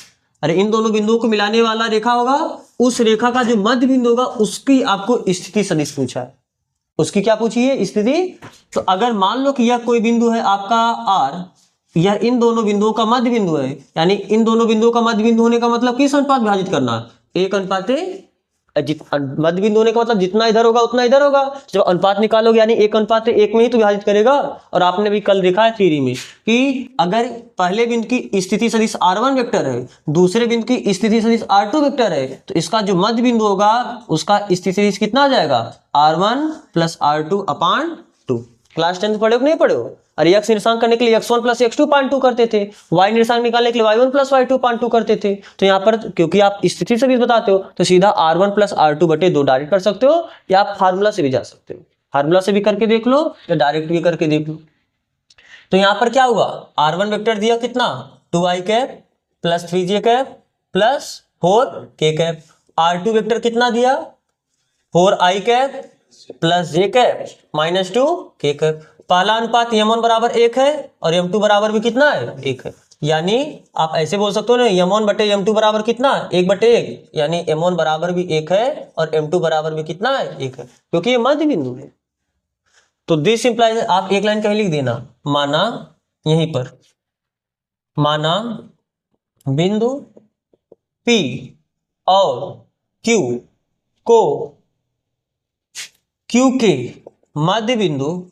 अरे इन दोनों बिंदुओं को मिलाने वाला रेखा होगा, उस रेखा का जो मध्य बिंदु होगा उसकी आपको स्थिति सदिश पूछा है। उसकी क्या पूछी है, स्थिति। तो अगर मान लो कि यह कोई बिंदु है आपका R, यह इन दोनों बिंदुओं का मध्य बिंदु है, यानी इन दोनों बिंदुओं का मध्य बिंदु होने का मतलब किस अनुपात विभाजित करना, 1 मध्य बिंदु होने का मतलब जितना इधर होगा उतना इधर होगा। जब अनुपात निकालोगे यानी 1:1 में ही तो विभाजित करेगा। और आपने भी कल देखा है थ्योरी में कि अगर पहले बिंदु की स्थिति सदिश r1 वेक्टर है, दूसरे बिंदु की स्थिति सदिश r2 वेक्टर है, तो इसका जो मध्य बिंदु होगा उसका स्थिति सदिश कितना आ जाएगा, r1 + r2/2। क्लास 10 पढ़े हो नहीं पढ़े हो। अरे x निर्देशांक करने के लिए x1 + x2/2 करते थे, y निर्देशांक निकालने के लिए y1 + y2/2 करते थे। तो यहाँ पर क्योंकि आप स्थिति सदिश बताते हो तो सीधा r1 + r2/2 डायरेक्ट कर सकते हो, या आप फार्मूला से भी जा सकते हो, फार्मूला से भी करके देख लो या डायरेक्ट भी करके देख लो। तो यहाँ पर क्या हुआ, r1 वेक्टर दिया कितना, 2i cap +3 j cap +4 k cap, r2 vector कितना दिया, 4i cap +j cap -2 k cap. पहला अनुपात m1 बराबर 1 है और m2 बराबर भी कितना है, 1 है। यानी आप ऐसे बोल सकते हो ना, m1/m2 बराबर कितना, 1/1, यानी m1 बराबर भी 1 है और m2 बराबर भी कितना है, 1 है, क्योंकि ये मध्य बिंदु है। तो दिस इंप्लाइज, आप एक लाइन कहीं लिख देना, माना यहीं पर, माना बिंदु P और Q को Q के मध्य बिंदु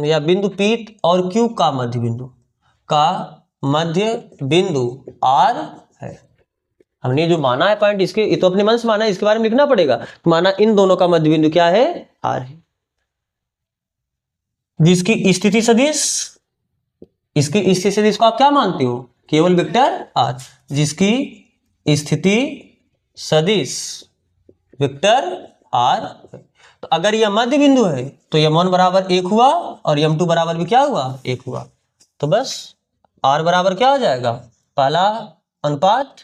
या बिंदु P और Q का मध्य बिंदु R है। हमने जो माना है पॉइंट, इसके ये तो अपने मन से माना है, इसके बारे में लिखना पड़ेगा। माना इन दोनों का मध्य बिंदु क्या है, आर है, जिसकी स्थिति सदिश, इसकी स्थिति सदिश को आप क्या मानते हो, केवल वेक्टर आर, जिसकी स्थिति सदिश वेक्टर आर। तो अगर यह मध्य बिंदु है तो m1 बराबर 1 हुआ और m2 बराबर भी क्या हुआ, 1 हुआ। तो बस r बराबर क्या हो जाएगा, पहला अनुपात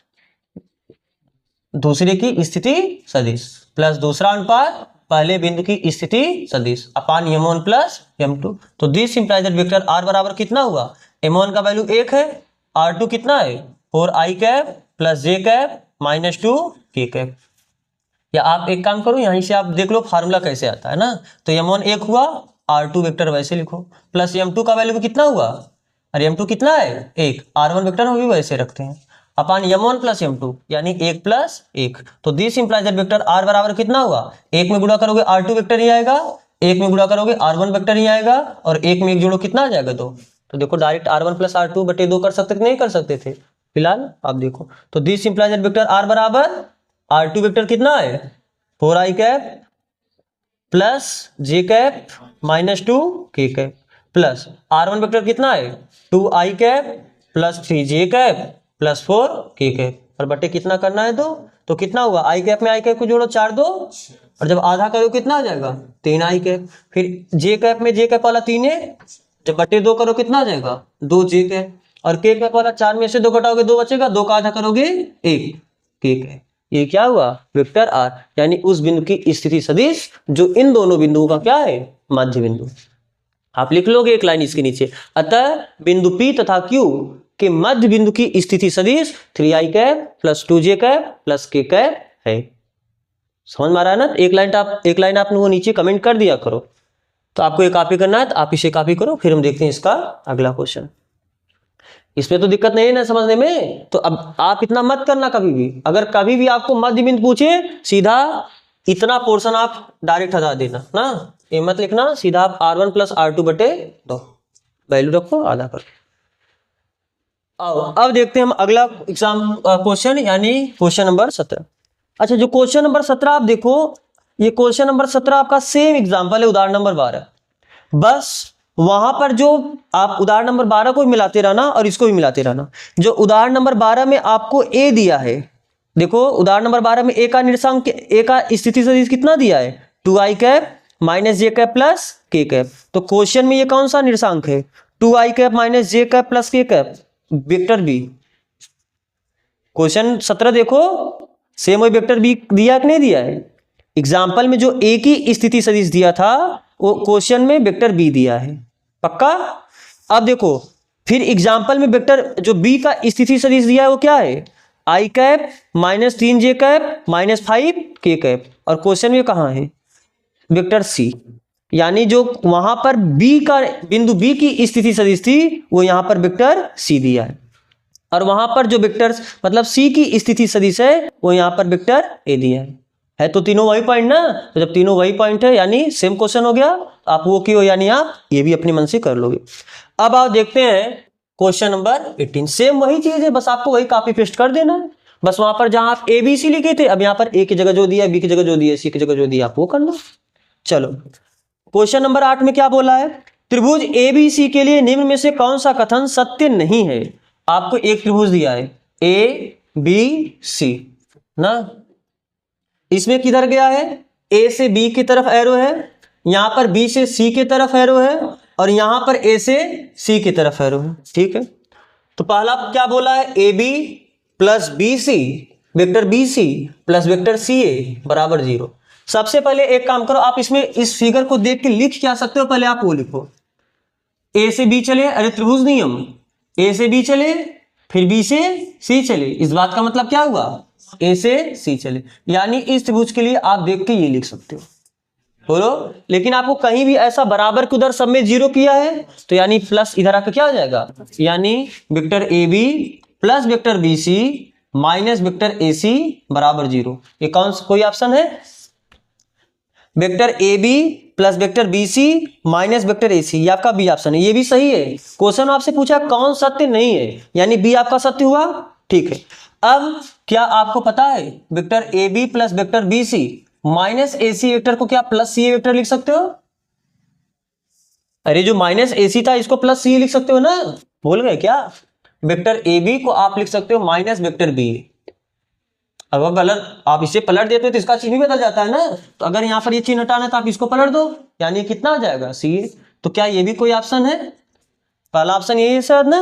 दूसरे की स्थिति सदिश प्लस दूसरा अनुपात पहले बिंदु की स्थिति सदिश अपान m1 प्लस m2। तो this implies that vector r बराबर कितना हुआ, m1 का वैल्यू 1 है, r2 कितना है 4i cap plus j cap minus 2 k cap. या आप एक काम करो, यहीं से आप देख लो फार्मूला कैसे आता है ना। तो m1 1 हुआ, r2 वेक्टर वैसे लिखो, प्लस m2 का वैल्यू कितना हुआ, अरे m2 कितना है 1, r1 वेक्टर हम भी वैसे रखते हैं अपान m1 प्लस m2 यानी 1 प्लस 1। तो this implies that vector r बराबर कितना हुआ, 1 में गुणा करोगे r2 वेक्टर ही आएगा, 1 में गुणा करोगे r1 वेक्टर ही आएगा, और 1 में 1 जोड़ो कितना आ जाएगा 2। तो देखो डायरेक्ट r1 प्लस r2 बटे 2 कर सकते नहीं कर सकते थे, फिलहाल आप देखो। तो this implies that vector r बराबर r2 वेक्टर कितना है 4i cap plus j cap minus 2 k cap plus r1 vector कितना है 2i cap plus 3j cap plus 4 k cap, और बटे कितना करना है 2। तो कितना हुआ, i कैप में i कैप को जोड़ो 4 2, और जब आधा करो कितना आ जाएगा 3i कैप, फिर j कैप में j कैप वाला 3 है, जब बटे 2 करो कितना आ जाएगा 2j कैप, और k कैप वाला 4 में से 2 घटाओगे 2 बचेगा, 2 का आधा करोगे 1 k कैप। ये क्या हुआ, वेक्टर आर, यानी उस बिंदु की स्थिति सदिश जो इन दोनों बिंदुओं का क्या है, मध्य बिंदु। आप लिख लोगे एक लाइन इसके नीचे, अतः बिंदु P तथा Q के मध्य बिंदु की स्थिति सदिश 3i cap plus 2j cap plus k cap है। समझ में आ रहा है ना। एक लाइन आपने वो नीचे कमेंट कर दिया करो। तो आपको ये कॉपी करना है तो आप इसे कॉपी करो, फिर हम देखते हैं इसका अगला क्वेश्चन। इसमें तो दिक्कत नहीं है ना समझने में। तो अब आप इतना मत करना कभी भी, अगर कभी भी आपको मध्य बिंदु पूछे सीधा इतना पोर्शन आप डायरेक्ट हटा देना ना, ये मत लिखना, सीधा आप r1 प्लस r2 बटे 2 वैल्यू रखो आधा कर। अब देखते हैं हम अगला एग्जाम क्वेश्चन, यानी क्वेश्चन नंबर 17। अच्छा, जो क्वेश्चन नंबर 17 आप देखो, ये क्वेश्चन नंबर 17 आपका सेम एग्जाम्पल है उदाहरण नंबर 12, बस वहां पर जो आप उदाहरण नंबर 12 को भी मिलाते रहना और इसको भी मिलाते रहना। जो उदाहरण नंबर 12 में आपको a दिया है, देखो उदाहरण नंबर 12 में a का निर्देशांक, a का स्थिति सदिश कितना दिया है 2i cap minus J cap plus k cap. तो क्वेश्चन में ये कौन सा निर्देशांक है 2i cap minus J cap plus k cap, vector B. Question 17 देखो सेम वही वेक्टर बी दिया कि नहीं दिया है। एग्जाम्पल में जो a की स्थिति सदिश दिया था वो क्वेश्चन में वेक्टर बी दिया है, पक्का। अब देखो फिर एग्जाम्पल में वेक्टर जो बी का स्थिति सदिश दिया है वो क्या है i cap minus 3j cap minus 5k cap, और क्वेश्चन में कहाँ है वेक्टर सी, यानी जो वहां पर बी का बिंदु बी की स्थिति सदिश थी वो यहां पर वेक्टर सी दिया है, और वहां पर जो वेक्टर मतलब सी की स्थिति सदिश है वो यहां पर वेक्टर ए दिया है तो तीनों वही पॉइंट ना। तो जब तीनों वही पॉइंट है यानी सेम क्वेश्चन हो गया, आप वो क्यों यानी आप ये भी अपने मन से कर लोगे। अब आप देखते हैं क्वेश्चन नंबर 18, सेम वही चीज है, बस आपको वही कॉपी पेस्ट कर देना है। बस वहां पर जहां आप ए बी सी लिखे थे अब यहाँ पर ए की जगह जो दिया, बी की जगह जो दिया, सी की जगह जो दिया, आप वो करना। चलो क्वेश्चन नंबर 8 में क्या बोला है, त्रिभुज ABC के लिए निम्न में से कौन सा कथन सत्य नहीं है। आपको एक त्रिभुज दिया है ABC ना, इसमें किधर गया है A से B की तरफ एरो है, यहां पर B से C की तरफ एरो है, और यहां पर A से C की तरफ एरो है, ठीक है। तो पहला क्या बोला है AB plus BC vector BC plus vector CA बराबर 0। सबसे पहले एक काम करो, आप इसमें इस फिगर को देख के लिख क्या सकते हो, पहले आप वो लिखो A से B चले, अरे त्रिभुज नियम, A से B चले फिर B से C चले, इस बात का मतलब क्या हुआ A से C चले, यानी इस त्रिभुज के लिए आप देख के ये लिख सकते हो, बोलो। लेकिन आपको कहीं भी ऐसा बराबर के उधर सब में 0 किया है तो यानी प्लस इधर आकर क्या हो जाएगा, यानी vector AB plus vector BC minus vector AC बराबर 0। ये कौन सा कोई ऑप्शन है, vector AB plus vector BC minus vector AC, ये आपका बी ऑप्शन है, ये भी सही है। क्वेश्चन आपसे पूछा कौन सत्य नहीं है, यानी बी आपका सत्य हुआ, ठीक है। अब क्या आपको पता है vector A B plus vector B C minus A C vector को क्या प्लस सी ए वेक्टर लिख सकते हो? अरे जो माइनस ए सी था इसको प्लस सी लिख सकते हो ना, भूल गए क्या? वेक्टर ए बी को आप लिख सकते हो माइनस वेक्टर बी। अगर गलत आप इसे पलट देते हो तो इसका चिन्ह भी बदल जाता है ना, तो अगर यहाँ पर ये चिन्ह हटाना है तो आप इसको पलट दो, यानी कितना आ जाएगा सी ए। तो क्या ये भी कोई ऑप्शन है? पहला ऑप्शन यही है शायद ना,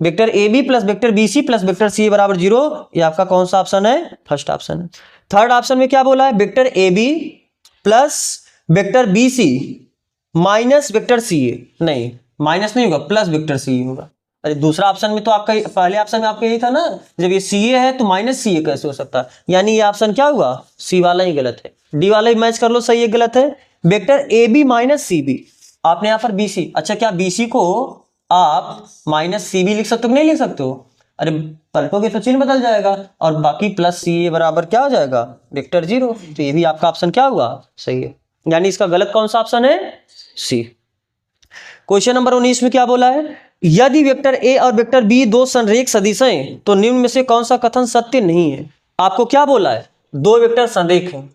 vector A B plus vector B C plus vector C बराबर 0। ये आपका कौन सा ऑप्शन है? फर्स्ट ऑप्शन है। थर्ड ऑप्शन में क्या बोला है? Vector A B plus vector B C minus vector C A. नहीं, माइनस नहीं होगा, प्लस वेक्टर सी ए होगा। अरे दूसरा ऑप्शन में तो आपका, पहले ऑप्शन में आपका यही था ना, जब ये सी ए है तो माइनस सी ए कैसे हो सकता है? यानी ये ऑप्शन क्या हुआ? सी वाला ही गलत है, डी वाला ही मैच कर लो, सही है गलत है। Vector A B minus C B, आपने यहाँ पर बी सी, अच्छा क्या बी सी को आप माइनस सी बी लिख सकते हो कि नहीं लिख सकते हो? अरे पलटोगे तो चिन्ह बदल जाएगा, और बाकी प्लस सी ए बराबर क्या हो जाएगा? वेक्टर 0। तो ये भी आपका ऑप्शन क्या हुआ? सही है, यानी इसका गलत कौन सा ऑप्शन है? सी। क्वेश्चन नंबर 19 में क्या बोला है? यदि वेक्टर ए और वेक्टर बी दो संरेख सदिश हैं तो निम्न में से कौन सा कथन सत्य नहीं है? आपको क्या बोला है? दो वेक्टर संरेख हैं।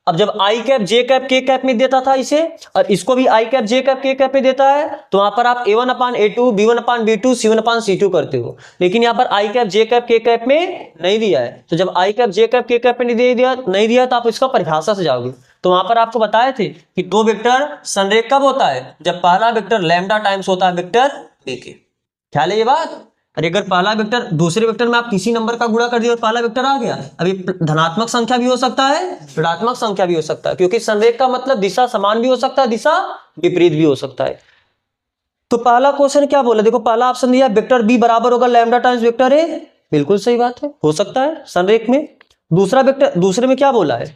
अब जब आई कैप जे कैप के कैप में देता था इसे, और इसको भी आई कैप जे कैप के कैप में देता है, तो वहां पर आप a1/a2 b1/b2 c1/c2 करते हो, लेकिन यहाँ पर आई कैप जे कैप के कैप में नहीं दिया है। तो जब आई कैप जे कैप के कैप में नहीं दिया तो आप इसका परिभाषा से जाओगे, तो वहां पर आपको बताए थे कि दो वेक्टर संरेख कब होता है? जब पहला वेक्टर लैम्डा टाइम्स होता है वेक्टर ए के। ख्याल है ये बात? अरे अगर पहला वेक्टर दूसरे वेक्टर में आप किसी नंबर का गुणा कर दिया और पहला वेक्टर आ गया, अभी धनात्मक संख्या भी हो सकता है, ऋणात्मक संख्या भी हो सकता है, क्योंकि संरेख का मतलब दिशा समान भी हो सकता है, दिशा विपरीत भी हो सकता है। तो पहला क्वेश्चन क्या बोला? देखो पहला ऑप्शन दिया वेक्टर बी बराबर होगा लैम्डा टाइम्स वेक्टर ए, बिल्कुल सही बात है, हो सकता है संरेख में। दूसरा वेक्टर, दूसरे में क्या बोला है?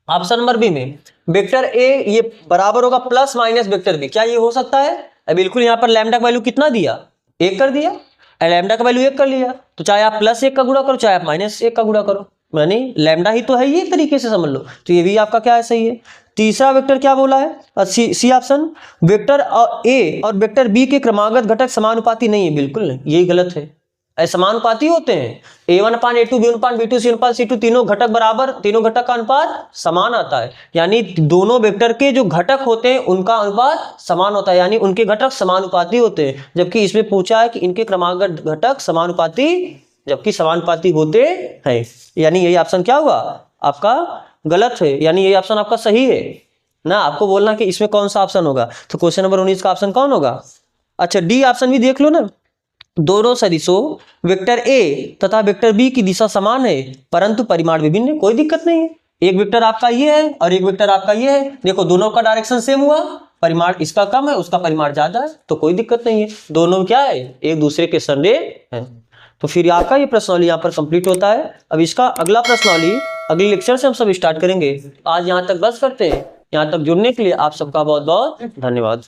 ऑप्शन नंबर बी में वेक्टर ए ये बराबर होगा प्लस माइनस वेक्टर बी, क्या ये हो सकता है? बिल्कुल। यहाँ पर लैम्डा का वैल्यू कितना दिया? 1 कर दिया, लैम्डा का वैल्यू 1 कर लिया, तो चाहे आप +1 का गुणा करो चाहे आप -1 का गुणा करो, यानी लैम्डा ही तो है, ये तरीके से समझ लो। तो ये भी आपका क्या है? सही है। तीसरा वेक्टर क्या बोला है? सी ऑप्शन, वेक्टर ए और वेक्टर बी के क्रमागत घटक समानुपाती नहीं है, बिल्कुल नहीं, यही गलत है। समानुपाती होते हैं, a1/a2 b1/b2 c1/c2 तीनों घटक बराबर, तीनों घटक का अनुपात समान आता है, यानी दोनों वेक्टर के जो घटक होते हैं उनका अनुपात समान होता है, यानी उनके घटक समानुपाती होते हैं। जबकि इसमें पूछा है कि इनके क्रमागत घटक समानुपाती, जबकि समानुपाती होते हैं, यानी यही ऑप्शन क्या हुआ? आपका गलत है, यानी यही ऑप्शन आपका सही है ना। आपको बोलना कि इसमें कौन सा ऑप्शन होगा, तो क्वेश्चन नंबर 19 का ऑप्शन कौन होगा? अच्छा डी ऑप्शन भी देख लो ना, दोनों सदिशों वेक्टर ए तथा वेक्टर बी की दिशा समान है परंतु परिमाण विभिन्न है, कोई दिक्कत नहीं है। एक वेक्टर आपका ये है और एक वेक्टर आपका ये है, देखो दोनों का डायरेक्शन सेम हुआ, परिमाण इसका कम है उसका परिमाण ज्यादा है, तो कोई दिक्कत नहीं है, दोनों क्या है? एक दूसरे के संरेख हैं। तो फिर आपका ये प्रश्नावली यहाँ पर कंप्लीट होता है। अब इसका अगला प्रश्नावली अगले लेक्चर से हम सब स्टार्ट करेंगे। आज यहाँ तक बस करते हैं। यहाँ तक जुड़ने के लिए आप सबका बहुत बहुत धन्यवाद।